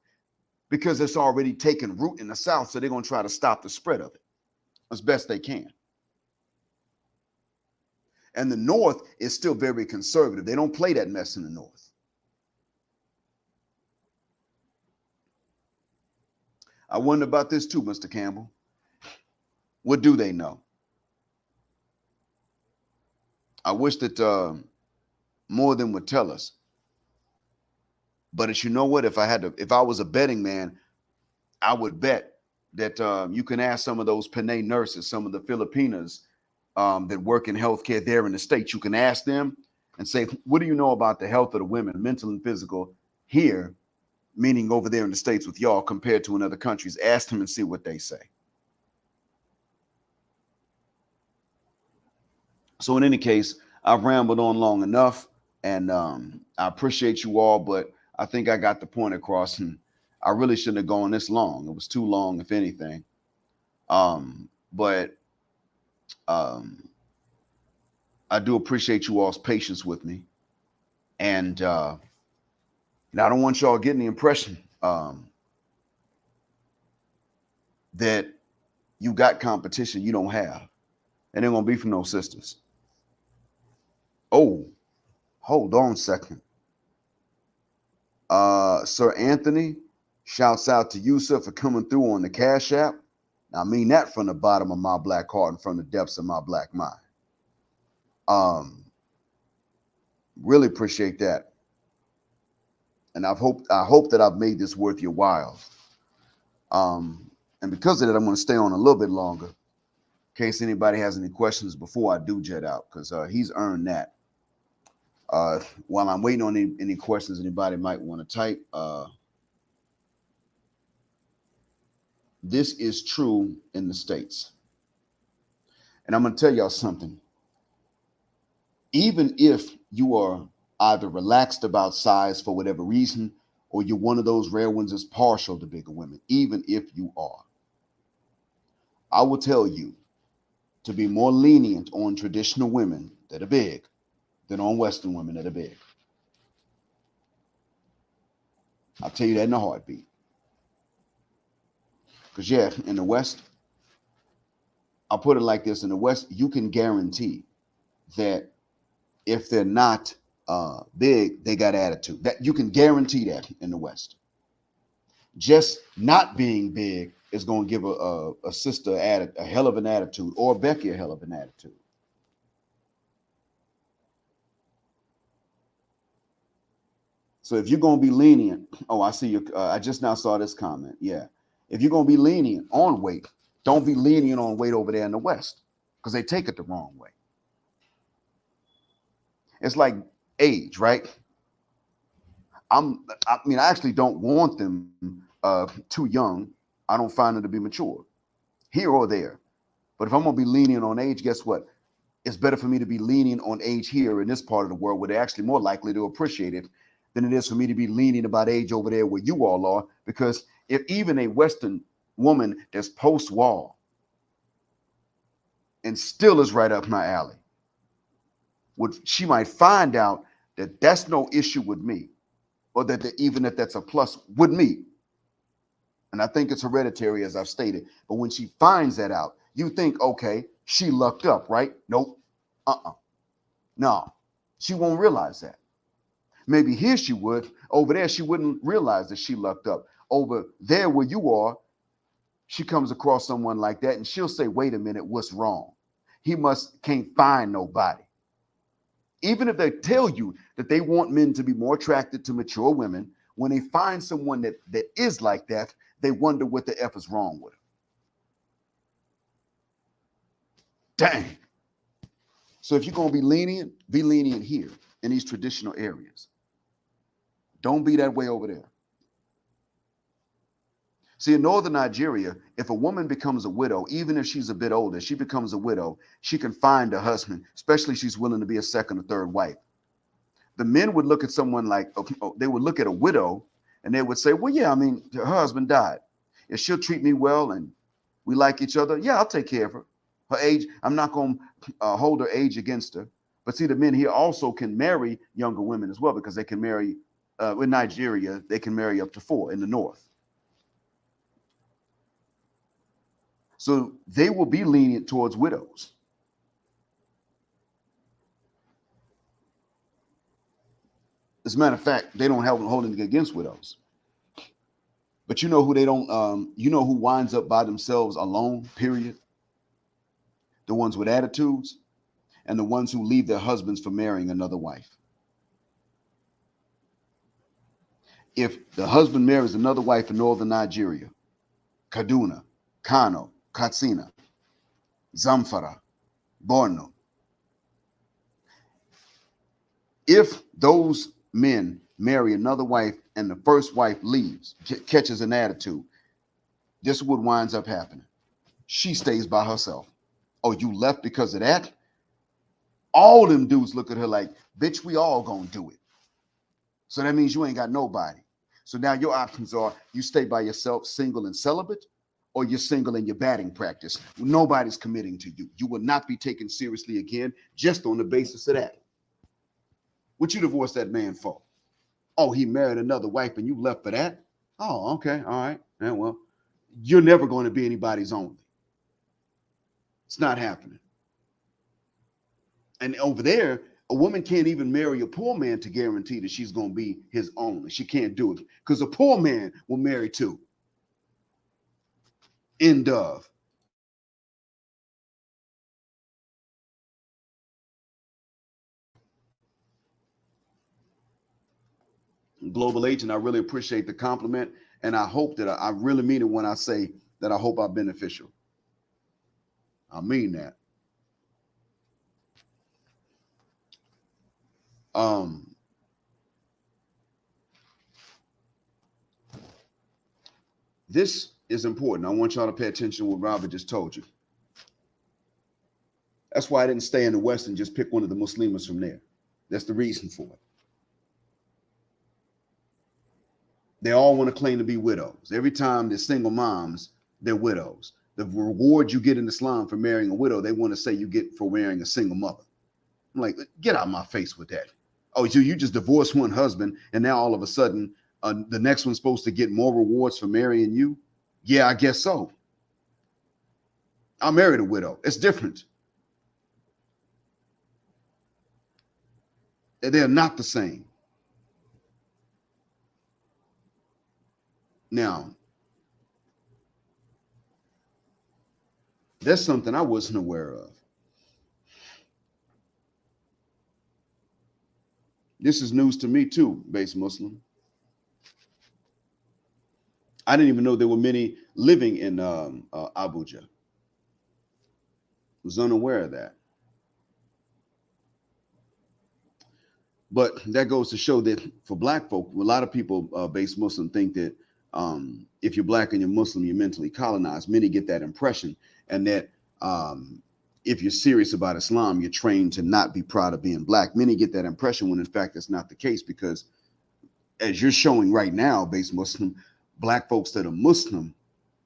because it's already taken root in the south. So they're going to try to stop the spread of it as best they can. And the north is still very conservative. They don't play that mess in the north. I wonder about this too, Mr. Campbell. What do they know? I wish that more of them would tell us. But as you know what, if I was a betting man, I would bet that you can ask some of those Panay nurses, some of the Filipinas that work in healthcare there in the States. You can ask them and say, what do you know about the health of the women, mental and physical, here, meaning over there in the States with y'all, compared to in other countries? Ask them and see what they say. So in any case, I've rambled on long enough, and I appreciate you all, but I think I got the point across, and I really shouldn't have gone this long. It was too long, if anything. But I do appreciate you all's patience with me, and I don't want y'all getting the impression that you got competition you don't have, and they're gonna be from those sisters. Oh, hold on a second. Sir Anthony, shouts out to you, sir, for coming through on the Cash App. I mean that from the bottom of my black heart and from the depths of my black mind. Really appreciate that. And I hope that I've made this worth your while. And because of that, I'm going to stay on a little bit longer in case anybody has any questions before I do jet out, because he's earned that. While I'm waiting on any questions anybody might want to type, this is true in the States. And I'm going to tell y'all something. Even if you are either relaxed about size for whatever reason, or you're one of those rare ones that's partial to bigger women, even if you are, I will tell you to be more lenient on traditional women that are big than on Western women that are big. I'll tell you that in a heartbeat. Because, yeah, in the West, I'll put it like this. In the West, you can guarantee that if they're not big, they got attitude. That you can guarantee that in the West. Just not being big is going to give a sister a hell of an attitude, or Becky a hell of an attitude. So if you're going to be lenient, oh, I see you. I just now saw this comment. Yeah. If you're going to be lenient on weight, don't be lenient on weight over there in the West, because they take it the wrong way. It's like age, right? I mean, I actually don't want them too young. I don't find them to be mature, here or there. But if I'm going to be lenient on age, guess what? It's better for me to be lenient on age here in this part of the world where they're actually more likely to appreciate it than it is for me to be lenient about age over there where you all are. Because if even a Western woman that's post-war and still is right up my alley, she might find out that that's no issue with me, or that even if that's a plus with me. And I think it's hereditary, as I've stated. But when she finds that out, you think, okay, she lucked up, right? Nope. No, she won't realize that. Maybe here she would. Over there, she wouldn't realize that she lucked up. Over there where you are, she comes across someone like that and she'll say, wait a minute, what's wrong? He can't find nobody. Even if they tell you that they want men to be more attracted to mature women, when they find someone that is like that, they wonder what the F is wrong with him. Dang. So if you're going to be lenient here in these traditional areas. Don't be that way over there. See, in northern Nigeria, if a woman becomes a widow, even if she's a bit older, she becomes a widow, she can find a husband, especially if she's willing to be a second or third wife. The men would look at someone like, they would look at a widow and they would say, well, yeah, I mean, her husband died. If she'll treat me well and we like each other, yeah, I'll take care of her. Her age, I'm not going to hold her age against her. But see, the men here also can marry younger women as well, because they can marry, in Nigeria, they can marry up to 4 in the north. So they will be lenient towards widows. As a matter of fact, they don't have holding against widows. But you know who they don't, you know who winds up by themselves alone, period? The ones with attitudes and the ones who leave their husbands for marrying another wife. If the husband marries another wife in northern Nigeria, Kaduna, Kano, Katsina, Zamfara, Borno, if those men marry another wife and the first wife leaves, catches an attitude, this is what winds up happening. She stays by herself. Oh, you left because of that? All them dudes look at her like, bitch, we all gonna do it. So that means you ain't got nobody. So now your options are you stay by yourself, single and celibate, or you're single in your batting practice. Nobody's committing to you. You will not be taken seriously again just on the basis of that. What you divorce that man for? Oh, he married another wife and you left for that? Oh, okay, all right. Yeah, well, you're never going to be anybody's only. It's not happening. And over there, a woman can't even marry a poor man to guarantee that she's going to be his only. She can't do it because a poor man will marry 2. End of. Global Agent, I really appreciate the compliment, and I hope that I really mean it when I say that I hope I'm beneficial. I mean that. Um, this is important. I want y'all to pay attention to what Robert just told you. That's why I didn't stay in the West and just pick one of the Muslims from there. That's the reason for it. They all want to claim to be widows. Every time they're single moms, they're widows. The reward you get in Islam for marrying a widow, they want to say you get for marrying a single mother. I'm like, get out of my face with that. Oh, so you just divorced one husband, and now all of a sudden, the next one's supposed to get more rewards for marrying you? Yeah, I guess so. I married a widow. It's different. They're not the same. Now, that's something I wasn't aware of. This is news to me too, base Muslim. I didn't even know there were many living in Abuja. Was unaware of that. But that goes to show that for black folk, a lot of people base Muslim think that if you're black and you're Muslim, you're mentally colonized. Many get that impression, and that if you're serious about Islam, you're trained to not be proud of being black. Many get that impression when in fact that's not the case, because as you're showing right now, base Muslim, black folks that are Muslim,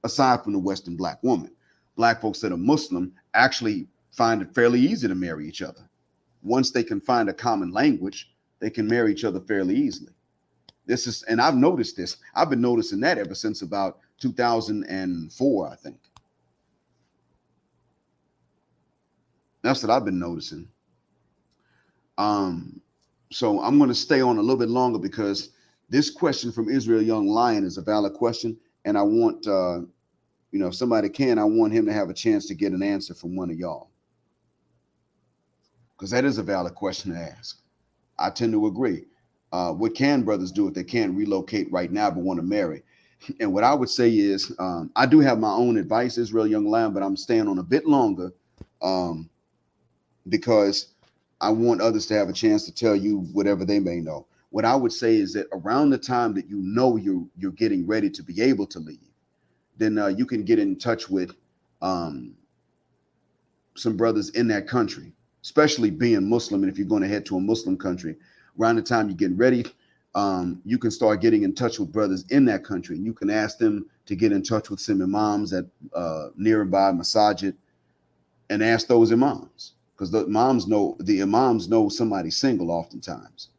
aside from the Western black woman, black folks that are Muslim actually find it fairly easy to marry each other. Once they can find a common language, they can marry each other fairly easily. This is, and I've noticed this. I've been noticing that ever since about 2004, I think. That's what I've been noticing. So I'm going to stay on a little bit longer because this question from Israel Young Lion is a valid question, and I want, if somebody can, I want him to have a chance to get an answer from one of y'all, because that is a valid question to ask. I tend to agree. What can brothers do if they can't relocate right now but want to marry? And what I would say is, I do have my own advice, Israel Young Lion, but I'm staying on a bit longer because I want others to have a chance to tell you whatever they may know. What I would say is that around the time that you know you're getting ready to be able to leave, then you can get in touch with some brothers in that country, especially being Muslim. And if you're going to head to a Muslim country, around the time you're getting ready, you can start getting in touch with brothers in that country. And you can ask them to get in touch with some imams at nearby masajid and ask those imams, because the imams know somebody single oftentimes.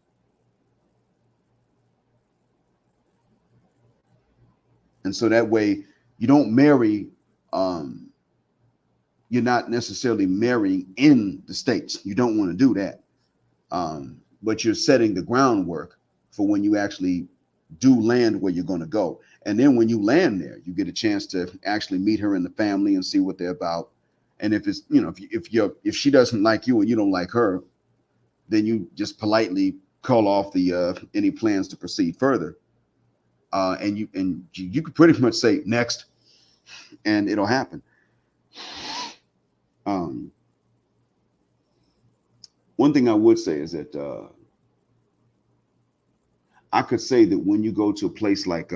And so that way you don't marry, you're not necessarily marrying in the States. You don't want to do that. But you're setting the groundwork for when you actually do land where you're going to go. And then when you land there, you get a chance to actually meet her and the family and see what they're about. And if it's, if she doesn't like you and you don't like her, then you just politely call off the any plans to proceed further. And you could pretty much say next, and it'll happen. One thing I would say is that I could say that when you go to a place like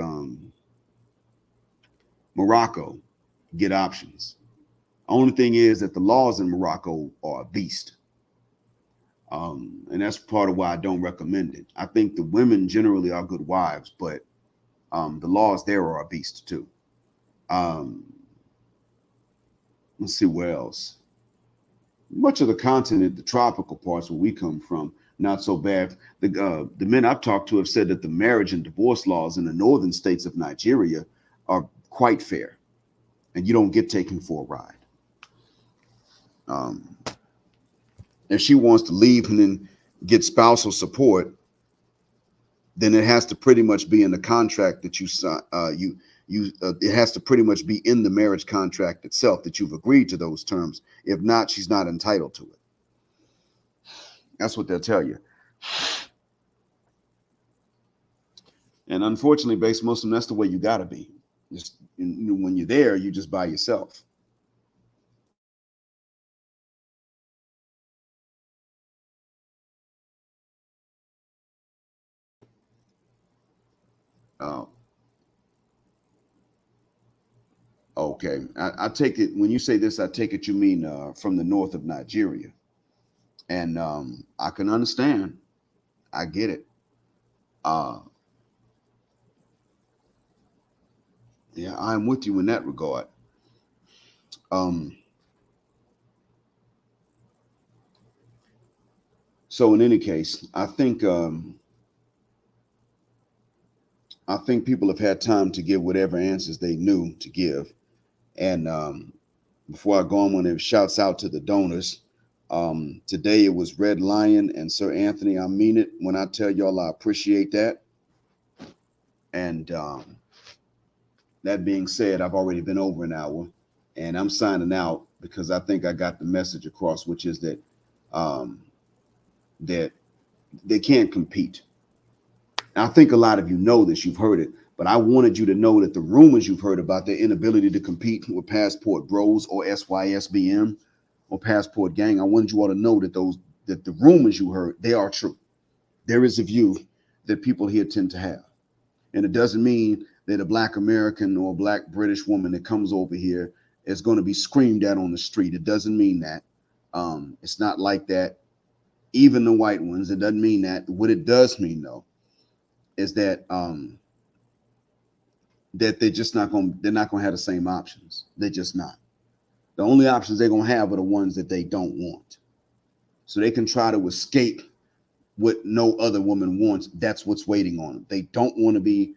Morocco, get options. Only thing is that the laws in Morocco are a beast. And that's part of why I don't recommend it. I think the women generally are good wives, but the laws there are a beast too. Let's see where else. Much of the continent, the tropical parts where we come from, not so bad. The men I've talked to have said that the marriage and divorce laws in the northern states of Nigeria are quite fair, and you don't get taken for a ride. If she wants to leave and then get spousal support, then it has to pretty much be in the contract that you sign. It has to pretty much be in the marriage contract itself that you've agreed to those terms. If not, she's not entitled to it. That's what they'll tell you. And unfortunately, base Muslim, that's the way you got to be. Just when you're there, you just by yourself. Uh, okay, I take it when you say this, I take it you mean from the north of Nigeria, and I can understand. I get it. Uh, yeah, I'm with you in that regard. Um, so in any case, I think people have had time to give whatever answers they knew to give. And before I go on, when it shouts out to the donors, today it was Red Lion and Sir Anthony. I mean it when I tell y'all I appreciate that. And that being said, I've already been over an hour, and I'm signing out because I think I got the message across, which is um, that they can't compete. And I think a lot of you know this, you've heard it, but I wanted you to know that the rumors you've heard about their inability to compete with Passport Bros or SYSBM or Passport Gang, I wanted you all to know that the rumors you heard, they are true. There is a view that people here tend to have. And it doesn't mean that a black American or a black British woman that comes over here is going to be screamed at on the street. It doesn't mean that. It's not like that. Even the white ones, it doesn't mean that. What it does mean, though, is that they're not gonna have the same options. They're just not. The only options they're gonna have are the ones that they don't want. So they can try to escape what no other woman wants. That's what's waiting on them. They don't want to be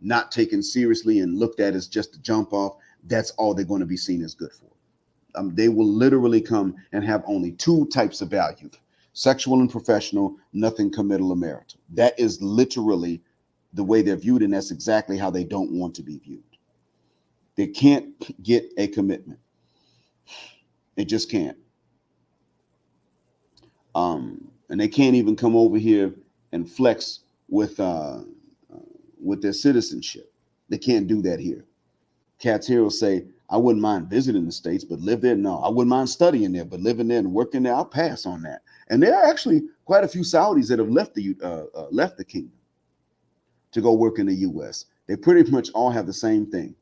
not taken seriously and looked at as just a jump off. That's all they're going to be seen as good for. They will literally come and have only two types of value: sexual and professional, nothing committal or marital. That is literally the way they're viewed, and that's exactly how they don't want to be viewed. They can't get a commitment. They just can't. And they can't even come over here and flex with their citizenship. They can't do that here. Cats here will say, I wouldn't mind visiting the States, but live there. No, I wouldn't mind studying there, but living there and working there, I'll pass on that. And there are actually quite a few Saudis that have left the kingdom to go work in the U.S. They pretty much all have the same thing.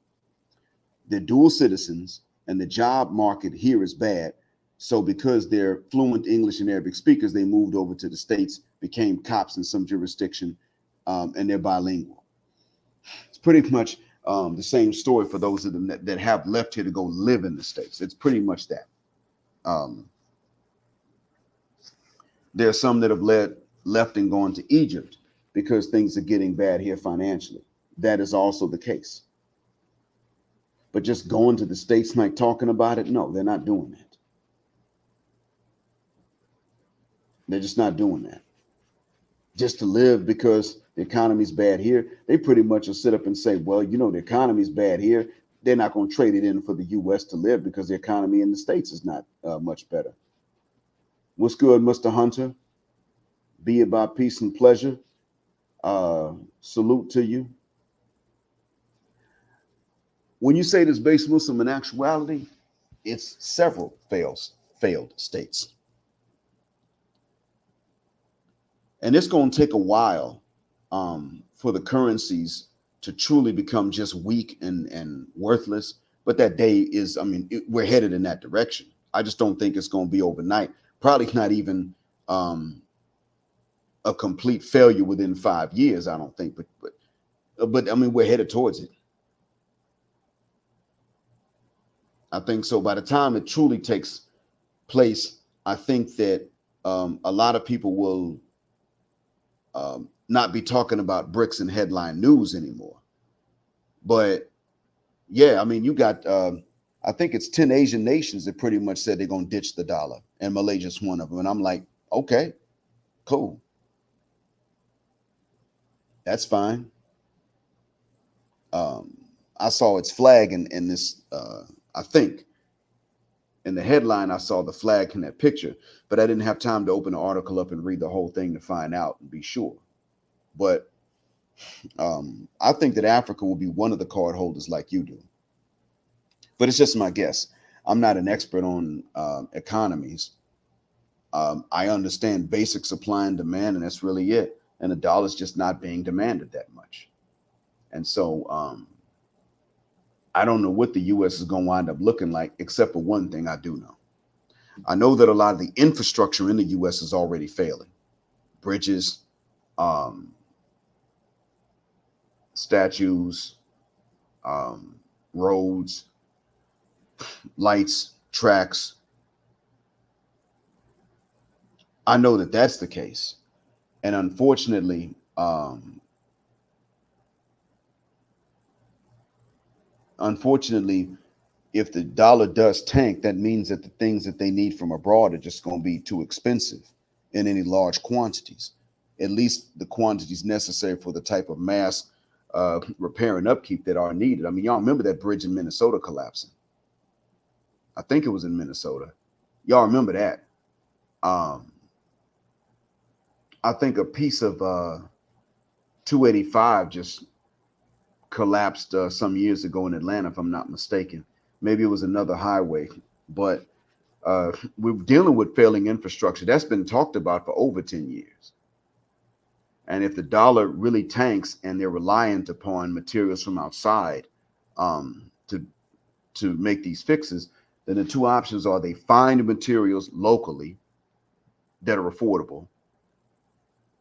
They're dual citizens, and the job market here is bad. So because they're fluent English and Arabic speakers, they moved over to the States, became cops in some jurisdiction, and they're bilingual. It's pretty much the same story for those of them that have left here to go live in the States. It's pretty much that. Um, there are some that have left and gone to Egypt because things are getting bad here financially. That is also the case. But just going to the States like talking about it, no, they're not doing that. They're just not doing that. Just to live because the economy's bad here, they pretty much will sit up and say, well, the economy's bad here. They're not going to trade it in for the U.S. to live because the economy in the States is not much better. What's good, Mr. Hunter? Be about peace and pleasure. Salute to you. When you say this base Muslim, in actuality, it's several failed states. And it's going to take a while for the currencies to truly become just weak and worthless. But that day is, we're headed in that direction. I just don't think it's going to be overnight. Probably not even a complete failure within 5 years. I don't think, but we're headed towards it. I think so. By the time it truly takes place, I think that a lot of people will not be talking about BRICS and headline news anymore. But yeah, you got, I think it's 10 Asian nations that pretty much said they're going to ditch the dollar, and Malaysia's one of them. And I'm like, okay, cool. That's fine. Um, I saw its flag in this, I think in the headline, I saw the flag in that picture, but I didn't have time to open the article up and read the whole thing to find out and be sure. But I think that Africa will be one of the card holders like you do, but it's just my guess. I'm not an expert on economies. I understand basic supply and demand, and that's really it. And the dollar's just not being demanded that much. And so I don't know what the U.S. is going to wind up looking like, except for one thing I do know. I know that a lot of the infrastructure in the U.S. is already failing. Bridges, um, statues, um, roads, lights, tracks. I know that that's the case. And unfortunately, if the dollar does tank, that means that the things that they need from abroad are just going to be too expensive in any large quantities, at least the quantities necessary for the type of mass repair and upkeep that are needed. I mean, y'all remember that bridge in Minnesota collapsing? I think it was in Minnesota. Y'all remember that? Um, I think a piece of 285 just collapsed some years ago in Atlanta, if I'm not mistaken. Maybe it was another highway, but we're dealing with failing infrastructure. That's been talked about for over 10 years. And if the dollar really tanks and they're reliant upon materials from outside um, to make these fixes, then the two options are they find materials locally that are affordable,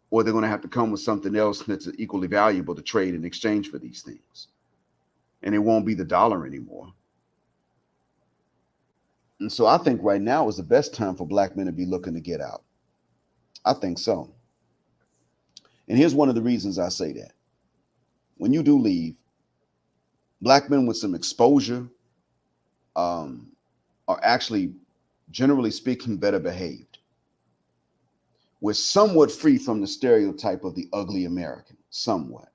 or they're going to have to come with something else that's equally valuable to trade in exchange for these things. And it won't be the dollar anymore. And so I think right now is the best time for black men to be looking to get out. I think so. And here's one of the reasons I say that. When you do leave, black men with some exposure um, are actually, generally speaking, better behaved. We're somewhat free from the stereotype of the ugly American, somewhat.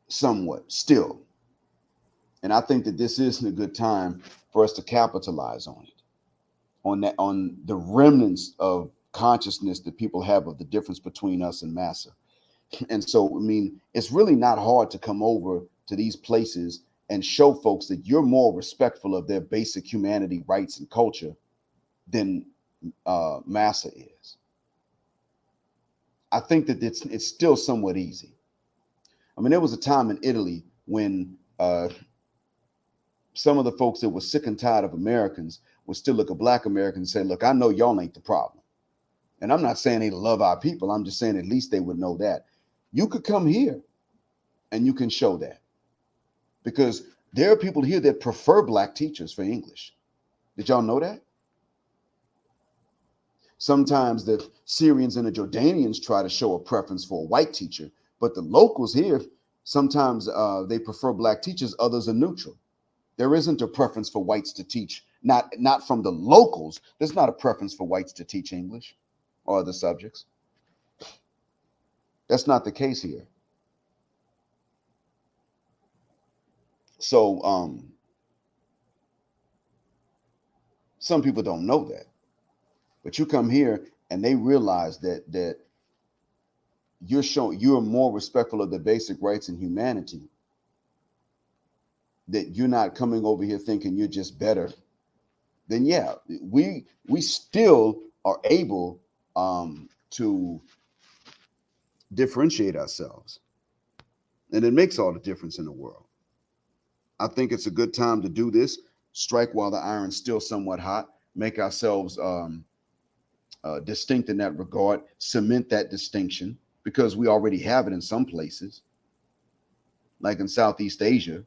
Somewhat, still. And I think that this isn't a good time for us to capitalize on it, on that, on the remnants of consciousness that people have of the difference between us and massa. And so, I mean, it's really not hard to come over to these places and show folks that you're more respectful of their basic humanity, rights, and culture than massa is. I think that it's still somewhat easy. I mean, there was a time in Italy when some of the folks that were sick and tired of Americans would still look at black Americans and say, look, I know y'all ain't the problem. And I'm not saying they love our people. I'm just saying at least they would know that. You could come here and you can show that. Because there are people here that prefer black teachers for English. Did y'all know that? Sometimes the Syrians and the Jordanians try to show a preference for a white teacher, but the locals here, sometimes they prefer black teachers, others are neutral. There isn't a preference for whites to teach, not from the locals. There's not a preference for whites to teach English or other subjects. That's not the case here. So some people don't know that. But you come here and they realize that you're more respectful of the basic rights and humanity, that you're not coming over here thinking you're just better. Then yeah, we still are able to differentiate ourselves, and it makes all the difference in the world. I think it's a good time to do this. Strike while the iron's still somewhat hot. Make ourselves distinct in that regard. Cement that distinction because we already have it in some places, like in Southeast Asia.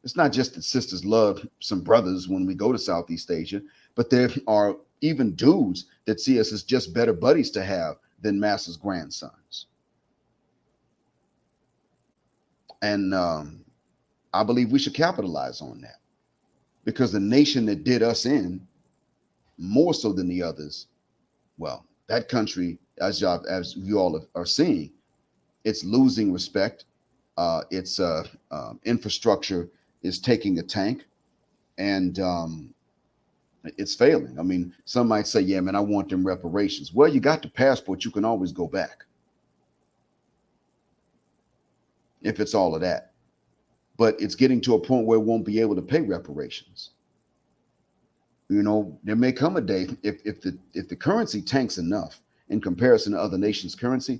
It's not just that sisters love some brothers when we go to Southeast Asia, but there are even dudes that see us as just better buddies to have than Master's grandsons. And I believe we should capitalize on that because the nation that did us in, more so than the others, well, that country, as you all are seeing, it's losing respect. Its infrastructure is taking a tank, and It's failing. I mean, some might say, yeah, man, I want them reparations. Well, you got the passport. You can always go back if it's all of that. But it's getting to a point where it won't be able to pay reparations. There may come a day if the currency tanks enough in comparison to other nations' currency,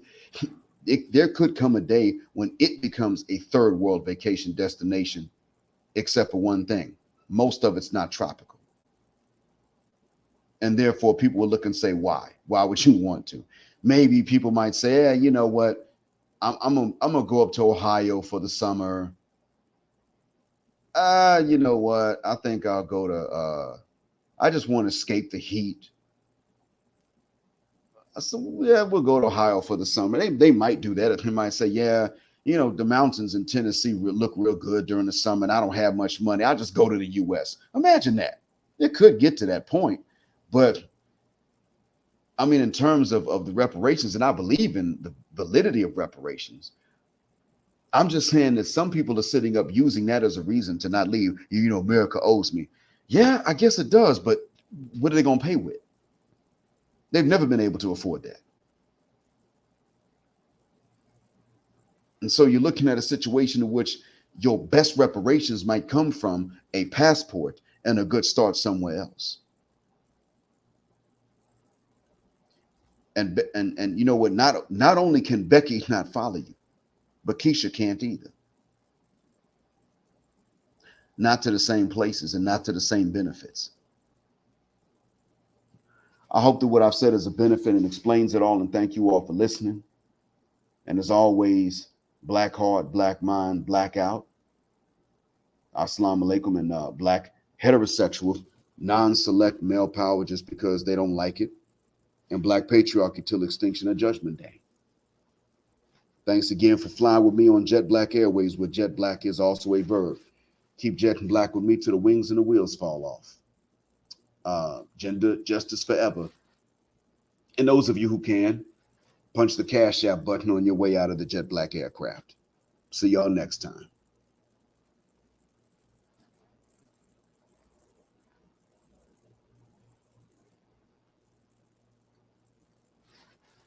there could come a day when it becomes a third world vacation destination, except for one thing: most of it's not tropical, and therefore people will look and say, "Why? Why would you want to?" Maybe people might say, "Yeah, you know what? I'm gonna go up to Ohio for the summer. You know what? I think I'll go to. I just want to escape the heat. So yeah, we'll go to Ohio for the summer." They might do that. They might say, "Yeah, the mountains in Tennessee look real good during the summer, and I don't have much money. I'll just go to the U.S." Imagine that. It could get to that point, but I mean, in terms of the reparations, and I believe in the validity of reparations. I'm just saying that some people are sitting up using that as a reason to not leave. America owes me. Yeah, I guess it does, but what are they going to pay with? They've never been able to afford that. And so you're looking at a situation in which your best reparations might come from a passport and a good start somewhere else. And you know what? Not only can Becky not follow you, but Keisha can't either. Not to the same places and not to the same benefits. I hope that what I've said is a benefit and explains it all. And thank you all for listening. And as always, black heart, black mind, black out. Assalamu alaikum, and black heterosexual, non-select male power just because they don't like it. And black patriarchy till extinction of judgment day. Thanks again for flying with me on Jet Black Airways, where jet black is also a verb. Keep jetting black with me till the wings and the wheels fall off. Gender justice forever. And those of you who can, punch the Cash App button on your way out of the Jet Black aircraft. See y'all next time.